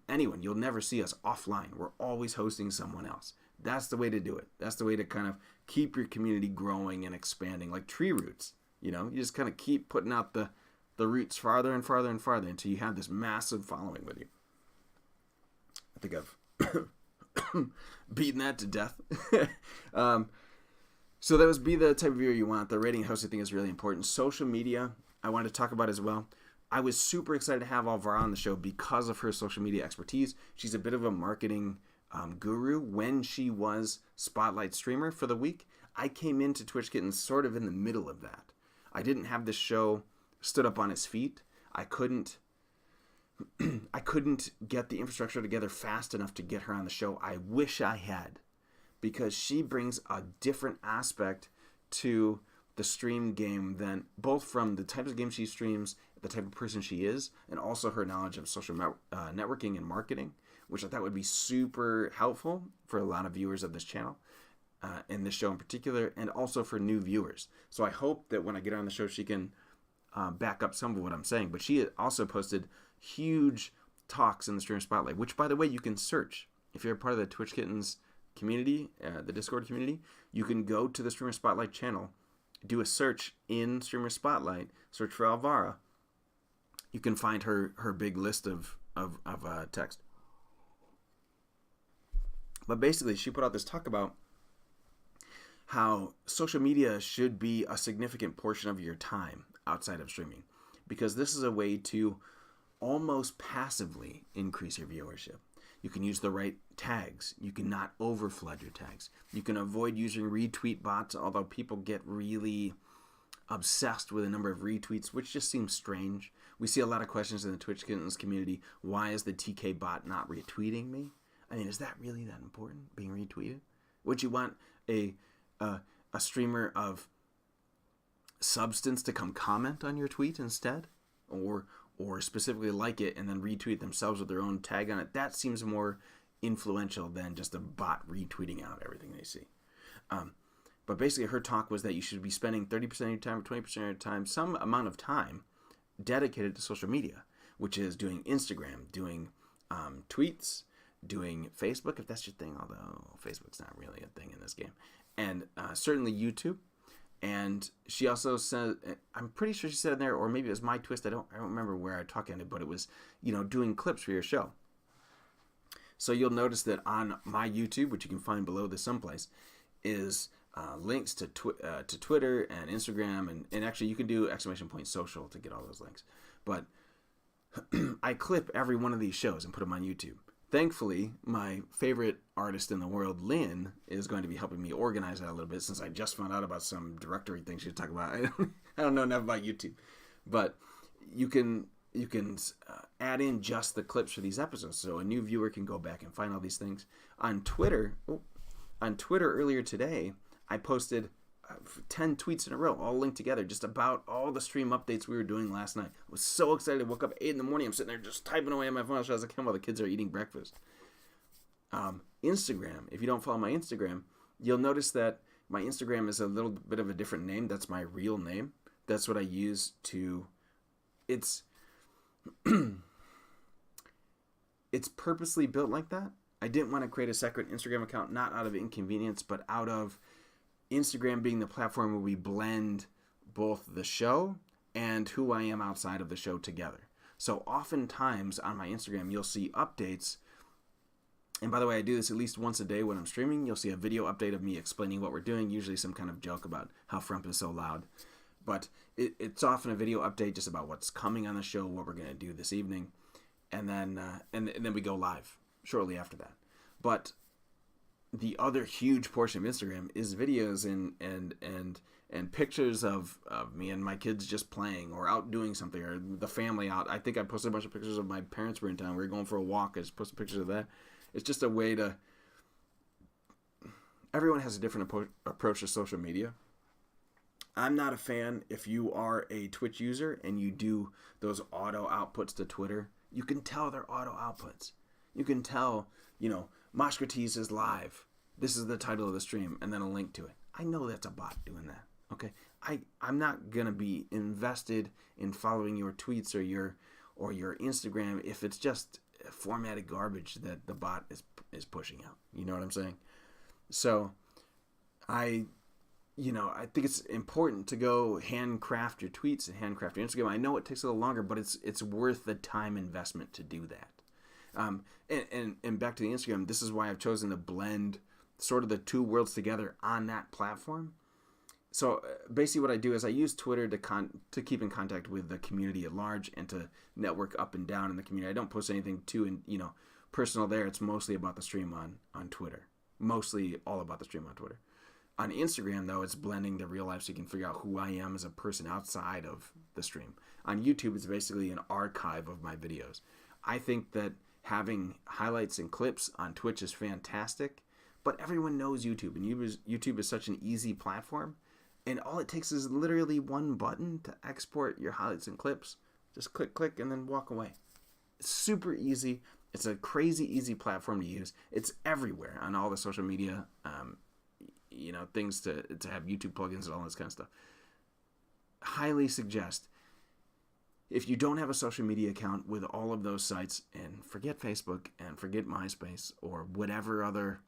anyone. You'll never see us offline. We're always hosting someone else. That's the way to do it. That's the way to kind of keep your community growing and expanding, like tree roots. You know, you just kind of keep putting out the roots farther and farther and farther until you have this massive following with you. I think I've beaten that to death. So that was be the type of viewer you want. The rating host, I think, is really important. Social media, I wanted to talk about as well. I was super excited to have Alvara on the show because of her social media expertise. She's a bit of a marketing guru. When she was Spotlight streamer for the week, I came into Twitch Kittens sort of in the middle of that. I didn't have this show stood up on its feet. I couldn't get the infrastructure together fast enough to get her on the show. I wish I had, because she brings a different aspect to the stream game than both from the types of games she streams, the type of person she is, and also her knowledge of social networking and marketing, which I thought would be super helpful for a lot of viewers of this channel, and this show in particular, and also for new viewers. So I hope that when I get her on the show, she can back up some of what I'm saying. But she also posted huge talks in the Streamer Spotlight, which, by the way, you can search. If you're a part of the Twitch Kittens community, the Discord community, you can go to the Streamer Spotlight channel, do a search in Streamer Spotlight, search for Alvara. You can find her big list of text. But basically, she put out this talk about how social media should be a significant portion of your time outside of streaming, because this is a way to almost passively increase your viewership. You can use the right tags. You can not overflood your tags. You can avoid using retweet bots, although people get really obsessed with the number of retweets, which just seems strange. We see a lot of questions in the Twitch Kittens community. Why is the TK bot not retweeting me? I mean, is that really that important, being retweeted? Would you want a streamer of substance to come comment on your tweet instead? Or specifically like it and then retweet themselves with their own tag on it? That seems more influential than just a bot retweeting out everything they see. But basically her talk was that you should be spending 30% of your time or 20% of your time, some amount of time dedicated to social media, which is doing Instagram, doing tweets, doing Facebook, if that's your thing, although Facebook's not really a thing in this game, and certainly YouTube. And she also said, I'm pretty sure she said in there, or maybe it was my twist, I don't remember where I talked on it, but it was, doing clips for your show. So you'll notice that on my YouTube, which you can find below this someplace, is links to Twitter and Instagram, and actually you can do !social to get all those links. But I clip every one of these shows and put them on YouTube. Thankfully, my favorite artist in the world, Lynn, is going to be helping me organize that a little bit, since I just found out about some directory thing she'd talk about. I don't know enough about YouTube. But you can add in just the clips for these episodes, so a new viewer can go back and find all these things. On Twitter earlier today, I posted 10 tweets in a row, all linked together, just about all the stream updates we were doing last night. I was so excited. I woke up at 8 in the morning. I'm sitting there just typing away on my phone as I can while the kids are eating breakfast. Instagram. If you don't follow my Instagram, you'll notice that my Instagram is a little bit of a different name. That's my real name. That's what I use to... It's purposely built like that. I didn't want to create a separate Instagram account, not out of inconvenience, but out of Instagram being the platform where we blend both the show and who I am outside of the show together. So oftentimes on my Instagram, you'll see updates. And by the way, I do this at least once a day when I'm streaming. You'll see a video update of me explaining what we're doing, usually some kind of joke about how Frump is so loud. But it's often a video update just about what's coming on the show, what we're going to do this evening. And then we go live shortly after that. But the other huge portion of Instagram is videos and pictures of me and my kids just playing or out doing something, or the family out. I think I posted a bunch of pictures of my parents were in town. We were going for a walk. I just posted pictures of that. It's just a way to... Everyone has a different approach to social media. I'm not a fan. If you are a Twitch user and you do those auto outputs to Twitter, you can tell they're auto outputs. You can tell, Mosh is live. This is the title of the stream, and then a link to it. I know that's a bot doing that. Okay, I'm not gonna be invested in following your tweets or your Instagram if it's just formatted garbage that the bot is pushing out. You know what I'm saying? So, I think it's important to go handcraft your tweets and handcraft your Instagram. I know it takes a little longer, but it's worth the time investment to do that. And back to the Instagram, this is why I've chosen to blend sort of the two worlds together on that platform. So basically what I do is I use Twitter to keep in contact with the community at large and to network up and down in the community. I don't post anything too personal there. It's mostly about the stream on Twitter. Mostly all about the stream on Twitter. On Instagram, though, it's blending the real life so you can figure out who I am as a person outside of the stream. On YouTube, it's basically an archive of my videos. I think that having highlights and clips on Twitch is fantastic, but everyone knows YouTube, and YouTube is such an easy platform, and all it takes is literally one button to export your highlights and clips. Just click, and then walk away. It's super easy. It's a crazy easy platform to use. It's everywhere on all the social media things to have YouTube plugins and all this kind of stuff. Highly suggest, if you don't have a social media account with all of those sites, and forget Facebook and forget MySpace or whatever other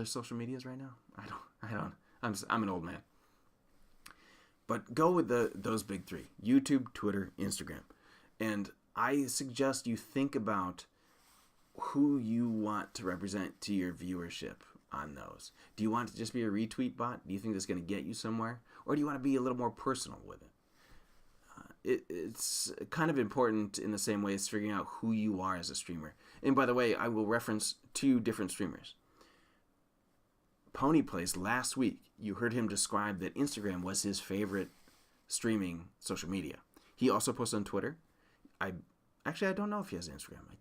social medias right now. I don't. I'm an old man. But go with those big three: YouTube, Twitter, Instagram. And I suggest you think about who you want to represent to your viewership on those. Do you want it to just be a retweet bot? Do you think that's going to get you somewhere? Or do you want to be a little more personal with it? It's kind of important in the same way as figuring out who you are as a streamer. And by the way, I will reference two different streamers. Pony Plays, last week, you heard him describe that Instagram was his favorite streaming social media. He also posts on Twitter. I don't know if he has Instagram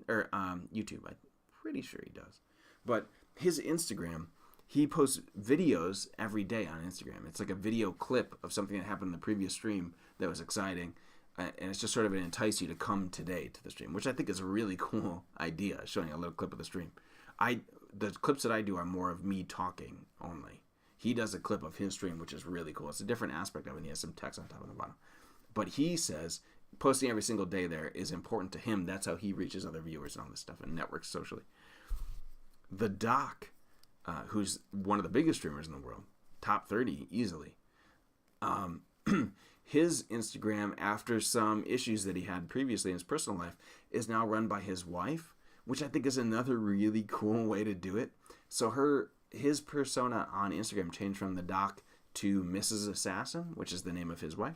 or YouTube. I'm pretty sure he does. But his Instagram, he posts videos every day on Instagram. It's like a video clip of something that happened in the previous stream that was exciting. And it's just sort of to entice you to come today to the stream, which I think is a really cool idea, showing a little clip of the stream. The clips that I do are more of me talking only. He does a clip of his stream, which is really cool. It's a different aspect of it. He has some text on top and the bottom. But he says posting every single day there is important to him. That's how he reaches other viewers and all this stuff and networks socially. The Doc, who's one of the biggest streamers in the world, top 30 easily, his Instagram, after some issues that he had previously in his personal life, is now run by his wife, which I think is another really cool way to do it. So his persona on Instagram changed from the Doc to Mrs. Assassin, which is the name of his wife,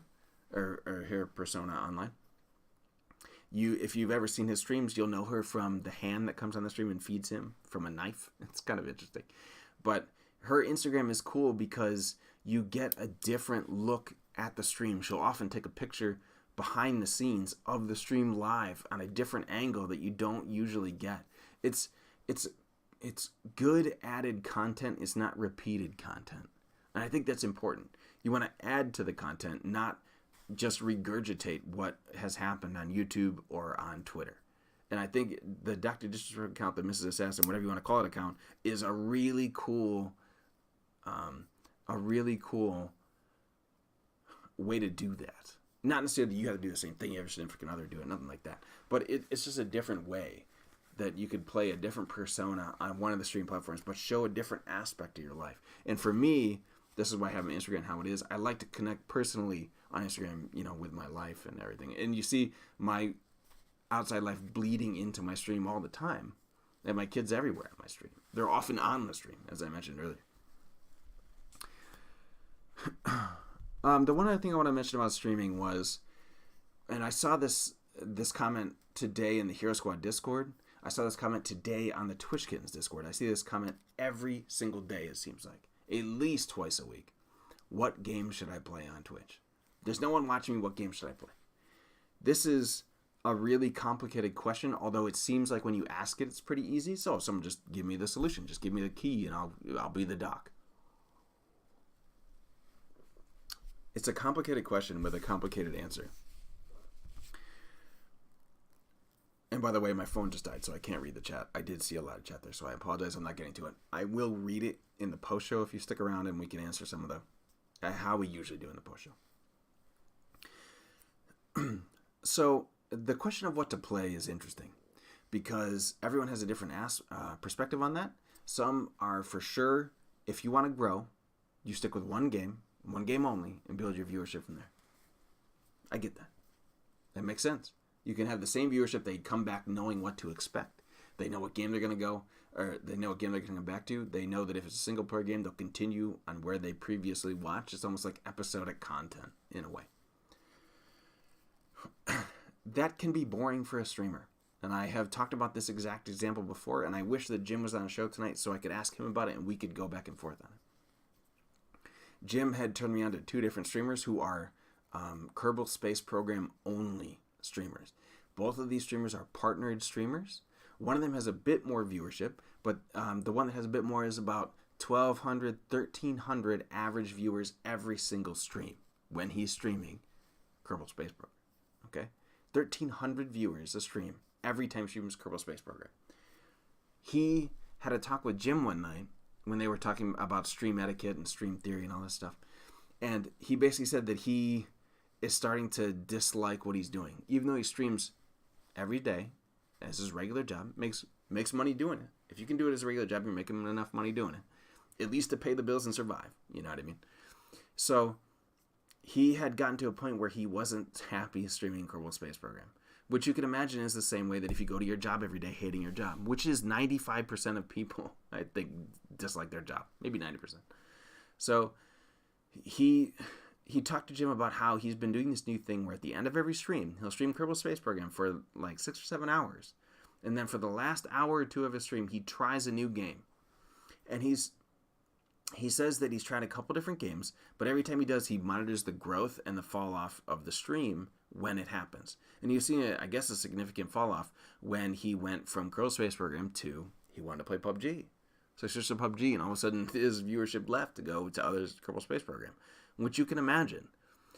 or her persona online. If you've ever seen his streams, you'll know her from the hand that comes on the stream and feeds him from a knife. It's kind of interesting. But her Instagram is cool because you get a different look at the stream. She'll often take a picture behind the scenes of the stream live on a different angle that you don't usually get. It's good added content. It's not repeated content. And I think that's important. You want to add to the content, not just regurgitate what has happened on YouTube or on Twitter. And I think the Dr. Disrespect account, the Mrs. Assassin, whatever you want to call it account, is a really cool way to do that. Not necessarily you have to do the same thing, you have your significant other do it, nothing like that. But it's just a different way that you could play a different persona on one of the stream platforms, but show a different aspect of your life. And for me, this is why I have an Instagram how it is. I like to connect personally on Instagram, with my life and everything. And you see my outside life bleeding into my stream all the time. And my kids everywhere on my stream. They're often on the stream, as I mentioned earlier. The one other thing I want to mention about streaming was, and I saw this comment today in the Hero Squad Discord, I saw this comment today on the Twitch Kittens Discord. I see this comment every single day, it seems like. At least twice a week. What game should I play on Twitch? There's no one watching me. What game should I play? This is a really complicated question, although it seems like when you ask it, it's pretty easy. So someone just give me the solution. Just give me the key and I'll be the doc. It's a complicated question with a complicated answer. And by the way, my phone just died, so I can't read the chat. I did see a lot of chat there, so I apologize. I'm not getting to it. I will read it in the post show if you stick around, and we can answer some of the how we usually do in the post show. So the question of what to play is interesting because everyone has a different perspective on that. Some are for sure, if you want to grow, you stick with one game only, and build your viewership from there. I get that. That makes sense. You can have the same viewership. They come back knowing what to expect. They know what game they're going to go, or they know what game they're going to come back to. They know that if it's a single-player game, they'll continue on where they previously watched. It's almost like episodic content in a way. That can be boring for a streamer. And I have talked about this exact example before, and I wish that Jim was on a show tonight so I could ask him about it and we could go back and forth on it. Jim had turned me on to two different streamers who are Kerbal Space Program only streamers. Both of these streamers are partnered streamers. One of them has a bit more viewership, but the one that has a bit more is about 1,200, 1,300 average viewers every single stream when he's streaming Kerbal Space Program. Okay? 1,300 viewers a stream every time he streams Kerbal Space Program. He had a talk with Jim one night when they were talking about stream etiquette and stream theory and all this stuff. And he basically said that he is starting to dislike what he's doing. Even though he streams every day as his regular job, makes money doing it. If you can do it as a regular job, you're making enough money doing it. At least to pay the bills and survive. You know what I mean? So he had gotten to a point where he wasn't happy streaming Kerbal Space Program. Which you can imagine is the same way that if you go to your job every day hating your job, which is 95% of people, I think, dislike their job. Maybe 90%. So he talked to Jim about how he's been doing this new thing where at the end of every stream, he'll stream Kerbal Space Program for like 6 or 7 hours. And then for the last hour or two of his stream, he tries a new game. And he says that he's tried a couple different games, but every time he does, he monitors the growth and the fall off of the stream when it happens. And you've seen, I guess, a significant fall off when he went from Kerbal Space Program to he wanted to play PUBG. So he switched to PUBG, and all of a sudden his viewership left to go to others' Kerbal Space Program, which you can imagine.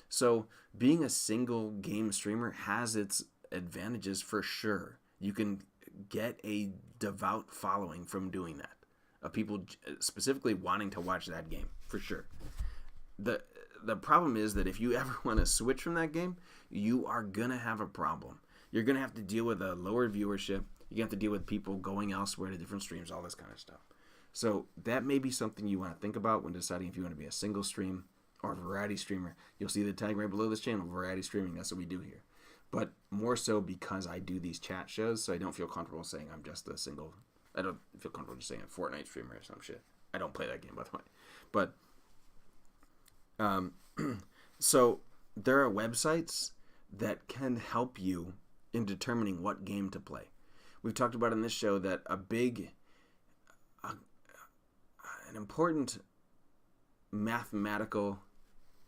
So being a single game streamer has its advantages for sure. You can get a devout following from doing that. Of people specifically wanting to watch that game, for sure. The problem is that if you ever want to switch from that game, you are going to have a problem. You're going to have to deal with a lower viewership. You have to deal with people going elsewhere to different streams, all this kind of stuff. So that may be something you want to think about when deciding if you want to be a single stream or a variety streamer. You'll see the tag right below this channel, variety streaming. That's what we do here. But more so because I do these chat shows, so I don't feel comfortable saying I'm just a single. I don't feel comfortable just saying a Fortnite streamer or some shit. I don't play that game, by the way. But so there are websites that can help you in determining what game to play. We've talked about in this show that an important mathematical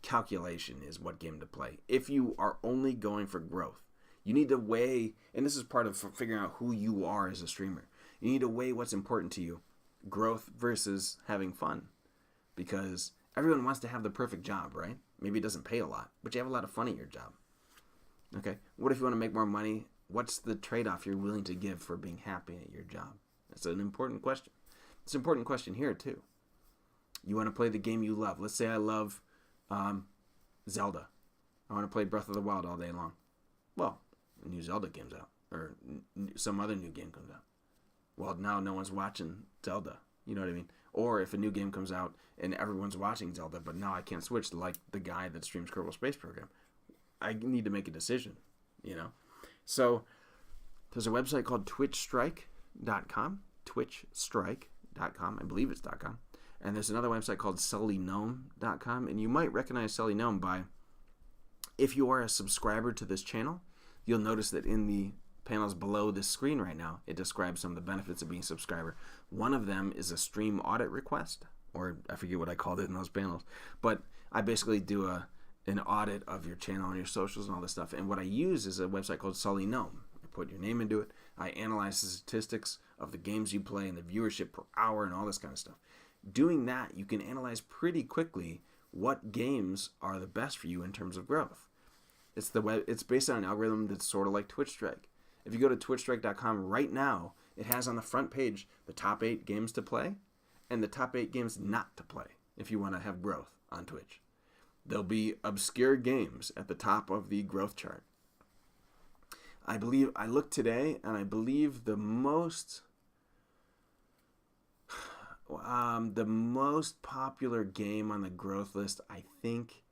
calculation is what game to play. If you are only going for growth, you need to weigh, and this is part of figuring out who you are as a streamer. You need to weigh what's important to you, growth versus having fun, because everyone wants to have the perfect job, right? Maybe it doesn't pay a lot, but you have a lot of fun at your job. Okay, what if you want to make more money? What's the trade-off you're willing to give for being happy at your job? That's an important question. It's an important question here, too. You want to play the game you love. Let's say I love Zelda. I want to play Breath of the Wild all day long. Well, a new Zelda comes out, or some other new game comes out. Well, now no one's watching Zelda. You know what I mean? Or if a new game comes out and everyone's watching Zelda, but now I can't switch to like the guy that streams Kerbal Space Program. I need to make a decision, you know? So there's a website called twitchstrike.com, twitchstrike.com. I believe it's .com. And there's another website called sullygnome.com. And you might recognize Sully Gnome by, if you are a subscriber to this channel, you'll notice that in the panels below this screen right now, it describes some of the benefits of being a subscriber. One of them is a stream audit request, or I forget what I called it in those panels, but I basically do an audit of your channel and your socials and all this stuff. And what I use is a website called Sully Gnome. I put your name into it. I analyze the statistics of the games you play and the viewership per hour and all this kind of stuff. Doing that, you can analyze pretty quickly what games are the best for you in terms of growth. It's based on an algorithm that's sort of like Twitch Strike. If you go to twitchstrike.com right now, it has on the front page the top 8 games to play and the top 8 games not to play if you want to have growth on Twitch. There'll be obscure games at the top of the growth chart. I looked today, and I believe the most popular game on the growth list, I think,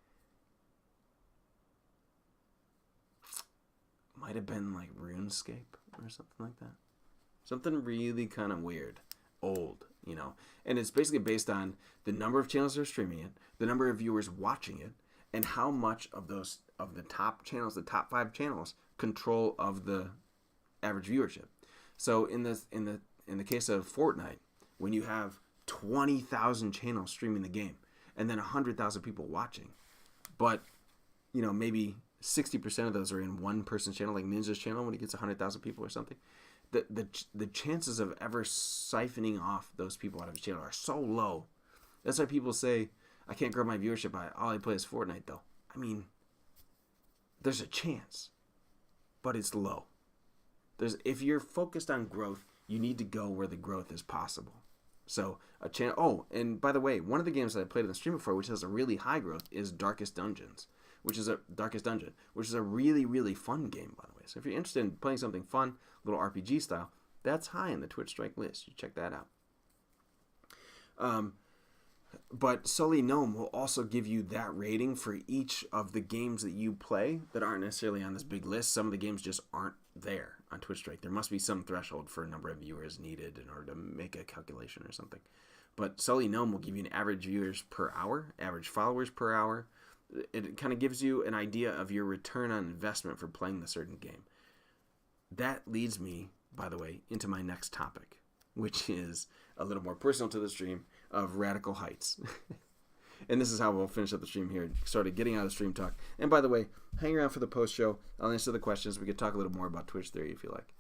might have been like RuneScape or something like that. Something really kind of weird, old, and it's basically based on the number of channels that are streaming it, the number of viewers watching it, and how much of the top channels, the top 5 channels, control of the average viewership. So in the case of Fortnite, when you have 20,000 channels streaming the game and then 100,000 people watching, but maybe 60% of those are in one person's channel, like Ninja's channel when he gets 100,000 people or something, the chances of ever siphoning off those people out of his channel are so low. That's why people say, I can't grow my viewership by all I play is Fortnite, though. I mean, there's a chance, but it's low. If you're focused on growth, you need to go where the growth is possible. So a channel. Oh, and by the way, one of the games that I played in the stream before, which has a really high growth, is Darkest Dungeon, which is a really, really fun game, by the way. So if you're interested in playing something fun, a little RPG style, that's high in the Twitch Strike list. You check that out. But Sully Gnome will also give you that rating for each of the games that you play that aren't necessarily on this big list. Some of the games just aren't there on Twitch Strike. There must be some threshold for a number of viewers needed in order to make a calculation or something. But Sully Gnome will give you an average viewers per hour, average followers per hour. It kind of gives you an idea of your return on investment for playing the certain game. That leads me, by the way, into my next topic, which is a little more personal to the stream, of Radical Heights. And this is how we'll finish up the stream here. Started getting out of stream talk. And by the way, hang around for the post show. I'll answer the questions. We could talk a little more about Twitch theory if you like.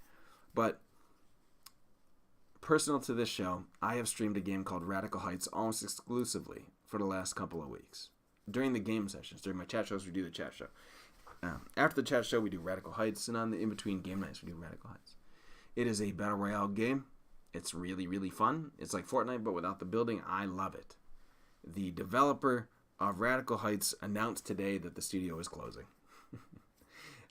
But personal to this show, I have streamed a game called Radical Heights almost exclusively for the last couple of weeks. During the game sessions, during my chat shows, we do the chat show. After the chat show, we do Radical Heights. And on the in-between game nights, we do Radical Heights. It is a battle royale game. It's really, really fun. It's like Fortnite, but without the building. I love it. The developer of Radical Heights announced today that the studio is closing.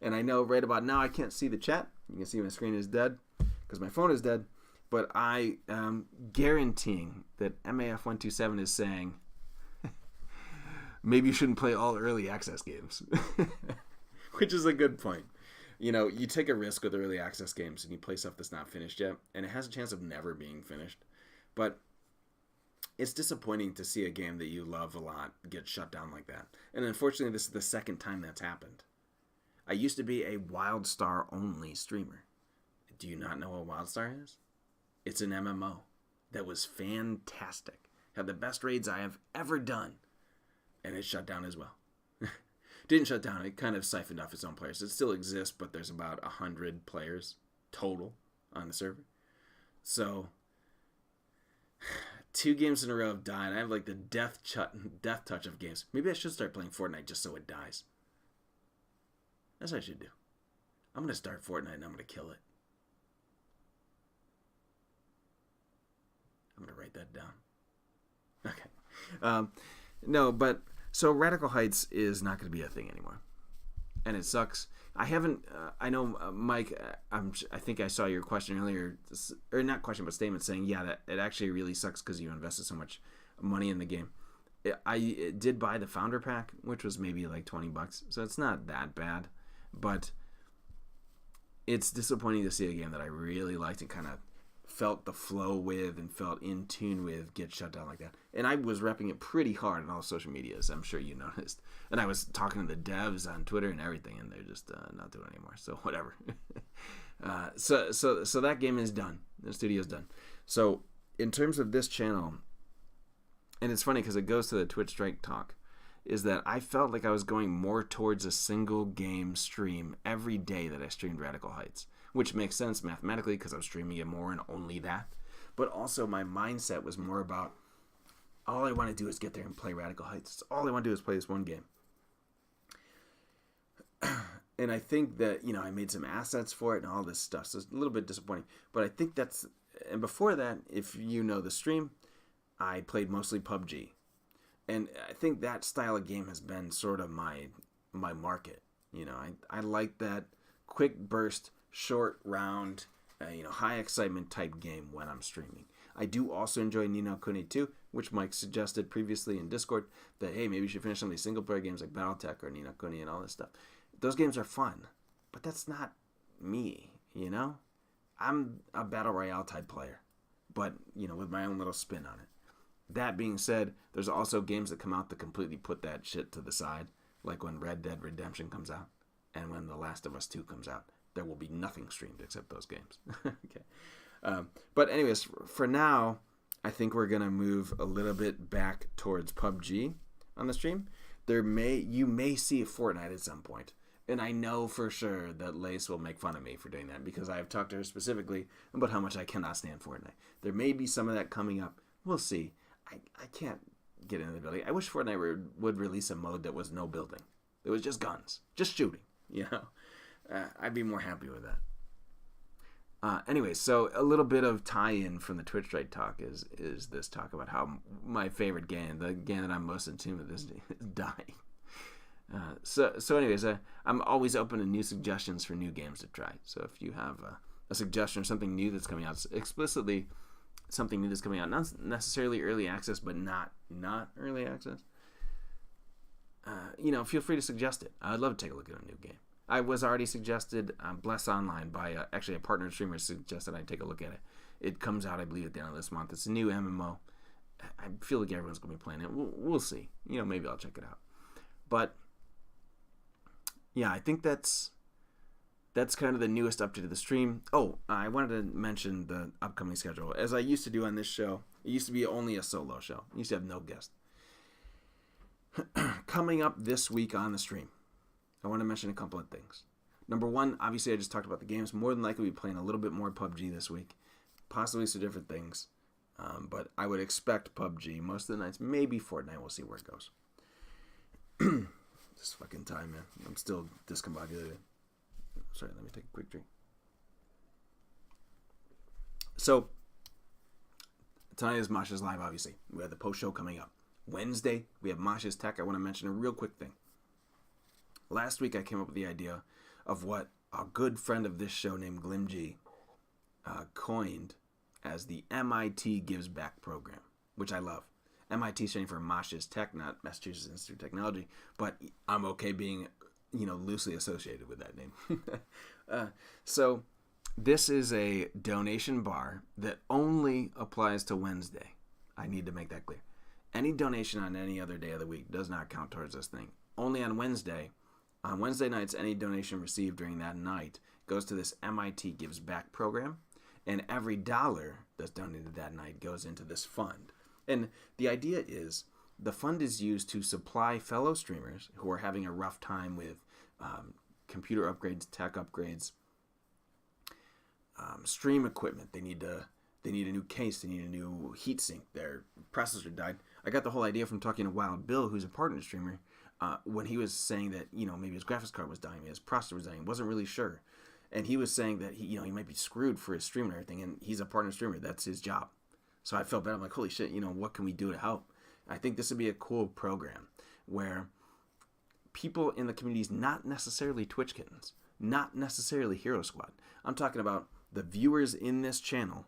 And I know right about now I can't see the chat. You can see my screen is dead because my phone is dead. But I am guaranteeing that MAF127 is saying, maybe you shouldn't play all early access games. Which is a good point. You take a risk with early access games and you play stuff that's not finished yet, and it has a chance of never being finished. But it's disappointing to see a game that you love a lot get shut down like that. And unfortunately, this is the second time that's happened. I used to be a WildStar only streamer. Do you not know what WildStar is? It's an MMO that was fantastic. Had the best raids I have ever done. And it shut down as well. Didn't shut down. It kind of siphoned off its own players. It still exists, but there's about 100 players total on the server. So, 2 games in a row have died. I have like the death touch of games. Maybe I should start playing Fortnite just so it dies. That's what I should do. I'm going to start Fortnite and I'm going to kill it. I'm going to write that down. Okay. No, but so Radical Heights is not going to be a thing anymore. And it sucks. I haven't, I know, Mike, I think I saw your question earlier, or not question, but statement saying, yeah, that it actually really sucks because you invested so much money in the game. I did buy the founder pack, which was maybe like $20, so it's not that bad. But it's disappointing to see a game that I really liked and kind of felt the flow with and felt in tune with get shut down like that. And I was repping it pretty hard on all social medias, I'm sure you noticed. And I was talking to the devs on Twitter and everything, and they're just not doing it anymore. So whatever. So that game is done. The studio's done. So in terms of this channel, and it's funny because it goes to the Twitch Strike talk, is that I felt like I was going more towards a single game stream every day that I streamed Radical Heights, which makes sense mathematically because I was streaming it more and only that. But also my mindset was more about all I want to do is get there and play Radical Heights. All I want to do is play this one game. And I think that, I made some assets for it and all this stuff, so it's a little bit disappointing. But I think that's... And before that, if you know the stream, I played mostly PUBG. And I think that style of game has been sort of my market. I like that quick burst, short round, high excitement type game when I'm streaming. I do also enjoy Ni no Kuni 2, which Mike suggested previously in Discord, that, hey, maybe you should finish some of these single-player games like Battletech or Ni no Kuni and all this stuff. Those games are fun, but that's not me, I'm a Battle Royale type player, but, with my own little spin on it. That being said, there's also games that come out that completely put that shit to the side, like when Red Dead Redemption comes out, and when The Last of Us 2 comes out. There will be nothing streamed except those games. Okay. But anyways, for now, I think we're going to move a little bit back towards PUBG on the stream. You may see Fortnite at some point. And I know for sure that Lace will make fun of me for doing that because I have talked to her specifically about how much I cannot stand Fortnite. There may be some of that coming up. We'll see. I can't get into the building. I wish Fortnite would release a mode that was no building. It was just guns. Just shooting. I'd be more happy with that. Anyway, so a little bit of tie-in from the Twitch Strike talk is this talk about how my favorite game, the game that I'm most in tune with, is dying. So anyways, I'm always open to new suggestions for new games to try. So if you have a suggestion or something new that's coming out, explicitly something new that's coming out, not necessarily early access, but not early access, feel free to suggest it. I'd love to take a look at a new game. I was already suggested Bless Online by actually a partner streamer suggested I take a look at it. It comes out, I believe, at the end of this month. It's a new MMO. I feel like everyone's going to be playing it. We'll see. Maybe I'll check it out. But yeah, I think that's kind of the newest update of the stream. Oh, I wanted to mention the upcoming schedule. As I used to do on this show, it used to be only a solo show. I used to have no guest. Coming up this week on the stream, I want to mention a couple of things. Number one, obviously I just talked about the games. More than likely we'll be playing a little bit more PUBG this week. Possibly some different things. But I would expect PUBG most of the nights. Maybe Fortnite. We'll see where it goes. This fucking time, man. I'm still discombobulated. Sorry, let me take a quick drink. So, tonight is Mosh's Live, obviously. We have the post-show coming up. Wednesday, we have Mosh's Tech. I want to mention a real quick thing. Last week, I came up with the idea of what a good friend of this show named Glimg coined as the MIT Gives Back program, which I love. MIT standing for Mosh's Tech, not Massachusetts Institute of Technology, but I'm okay being, loosely associated with that name. So this is a donation bar that only applies to Wednesday. I need to make that clear. Any donation on any other day of the week does not count towards this thing. Only on Wednesday. On Wednesday nights, any donation received during that night goes to this MIT Gives Back program, and every dollar that's donated that night goes into this fund. And the idea is the fund is used to supply fellow streamers who are having a rough time with computer upgrades, tech upgrades, stream equipment. They need a new case. They need a new heatsink. Their processor died. I got the whole idea from talking to Wild Bill, who's a partner streamer, when he was saying that maybe his graphics card was dying, his processor was dying. Wasn't really sure, and he was saying that he might be screwed for his stream and everything. And he's a partner streamer. That's his job. So I felt bad. I'm like, holy shit, what can we do to help? I think this would be a cool program where people in the communities, not necessarily Twitch kittens, not necessarily Hero Squad. I'm talking about the viewers in this channel,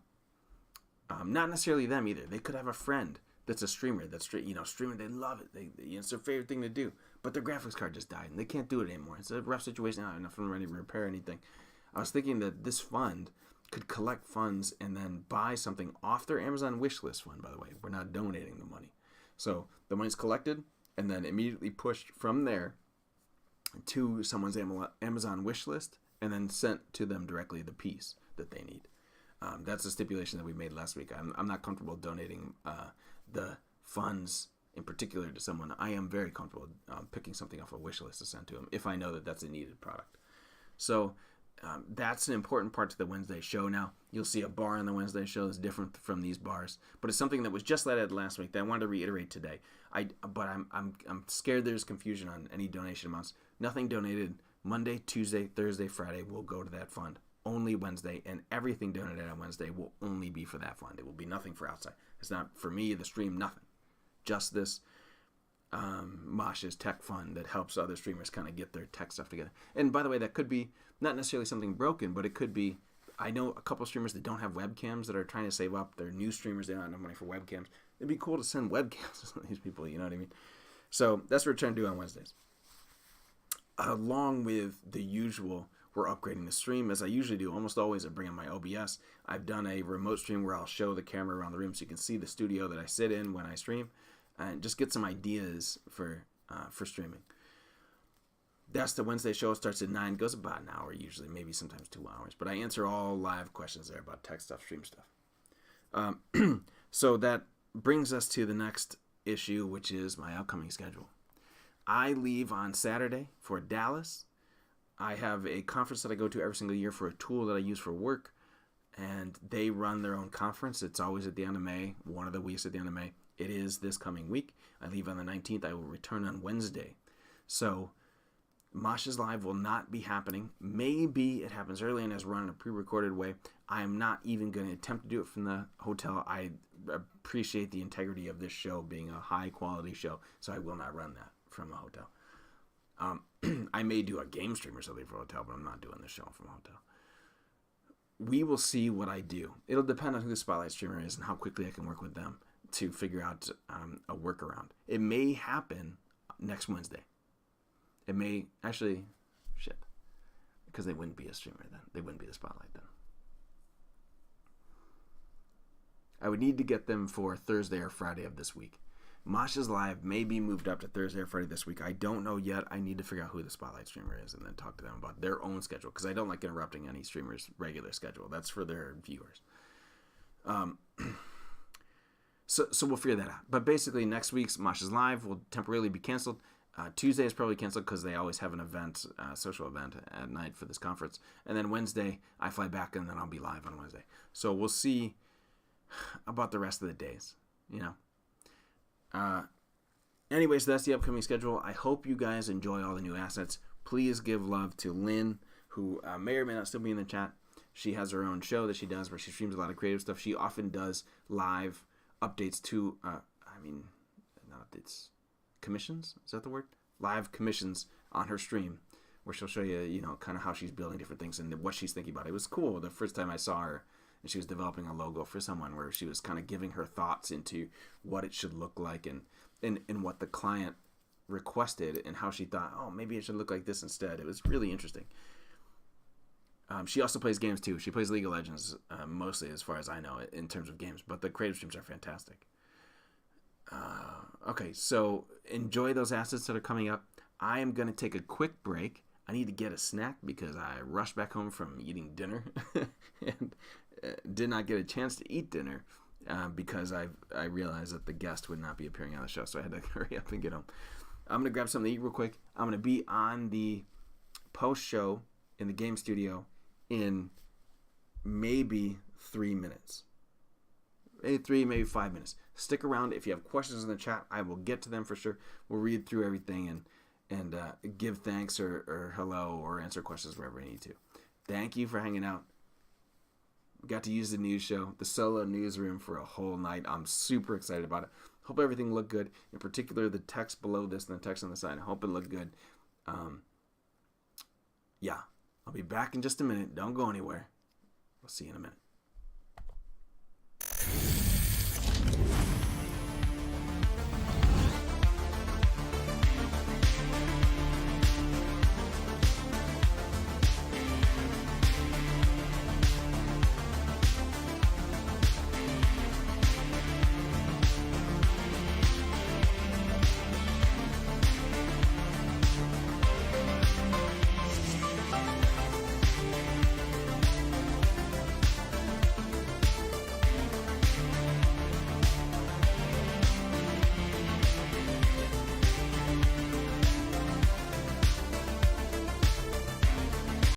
not necessarily them either. They could have a friend that's a streamer that's streaming. They love it. It's their favorite thing to do. But their graphics card just died and they can't do it anymore. It's a rough situation. Not enough money to repair anything. I was thinking that this fund could collect funds and then buy something off their Amazon wish list fund, by the way. We're not donating the money. So the money's collected and then immediately pushed from there to someone's Amazon wish list, and then sent to them directly the piece that they need. That's a stipulation that we made last week. I'm not comfortable donating the funds in particular to someone. I am very comfortable picking something off a wish list to send to them if I know that that's a needed product. So that's an important part to the Wednesday show. Now, you'll see a bar on the Wednesday show that's different from these bars, but it's something that was just let out last week that I wanted to reiterate today. But I'm scared there's confusion on any donation amounts. Nothing donated Monday, Tuesday, Thursday, Friday will go to that fund. Only Wednesday, and everything donated on Wednesday will only be for that fund. It will be nothing for outside. It's not for me, the stream, nothing. Just this Mosh's tech fund that helps other streamers kind of get their tech stuff together. And by the way, that could be not necessarily something broken, but it could be, I know a couple streamers that don't have webcams that are trying to save up. They're new streamers, they don't have enough money for webcams. It'd be cool to send webcams to some of these people, you know what I mean? So that's what we're trying to do on Wednesdays. Along with the usual, we're upgrading the stream as I usually do. Almost always I bring in my OBS. I've done a remote stream where I'll show the camera around the room so you can see the studio that I sit in when I stream, and just get some ideas for streaming. That's the Wednesday show. It starts at 9, goes about an hour usually, maybe sometimes 2 hours. But I answer all live questions there about tech stuff, stream stuff. So that brings us to the next issue, which is my upcoming schedule. I leave on Saturday for Dallas. I have a conference that I go to every single year for a tool that I use for work, and they run their own conference. It's always at the end of May, one of the weeks at the end of May. It is this coming week. I leave on the 19th. I will return on Wednesday. So Mosh's Live will not be happening. Maybe it happens early and is run in a pre-recorded way. I am not even going to attempt to do it from the hotel. I appreciate the integrity of this show being a high-quality show, so I will not run that from a hotel. I may do a game stream or something from a hotel, but I'm not doing this show from a hotel. We will see what I do. It'll depend on who the Spotlight streamer is and how quickly I can work with them to figure out a workaround. It may happen next Wednesday. It may actually, because they wouldn't be a streamer then. They wouldn't be the Spotlight then. I would need to get them for Thursday or Friday of this week. Mosh's Live may be moved up to Thursday or Friday this week. I don't know yet. I need to figure out who the Spotlight streamer is and then talk to them about their own schedule, because I don't like interrupting any streamer's regular schedule. That's for their viewers. So we'll figure that out. But basically, next week's Mosh's Live will temporarily be canceled. Tuesday is probably canceled because they always have an event, social event at night for this conference. And then Wednesday, I fly back, and then I'll be live on Wednesday. So we'll see about the rest of the days, you know. Anyways, that's the upcoming schedule. I hope you guys enjoy all the new assets. Please give love to Lynn, who may or may not still be in the chat. She has her own show that she does where she streams a lot of creative stuff. She often does live updates to, not updates, commissions? Is that the word? Live commissions on her stream where she'll show you, you know, kind of how she's building different things and what she's thinking about. It was cool the first time I saw her. And she was developing a logo for someone where she was kind of giving her thoughts into what it should look like and what the client requested and how she thought, oh, maybe it should look like this instead. It was really interesting. She also plays games too. She plays League of Legends mostly, as far as I know, in terms of games. But the creative streams are fantastic. Okay, so enjoy those assets that are coming up. I am going to take a quick break. I need to get a snack because I rushed back home from eating dinner and did not get a chance to eat dinner because I realized that the guest would not be appearing on the show, so I had to hurry up and get home. I'm going to grab something to eat real quick. I'm going to be on the post-show in the game studio in maybe 3 minutes. Maybe 3, maybe 5 minutes. Stick around. If you have questions in the chat, I will get to them for sure. We'll read through everything and give thanks or hello or answer questions wherever I need to. Thank you for hanging out. Got to use the news show, the solo newsroom, for a whole night. I'm super excited about it. Hope everything looked good. In particular, the text below this and the text on the side. I hope it looked good. Yeah, I'll be back in just a minute. Don't go anywhere. We'll see you in a minute.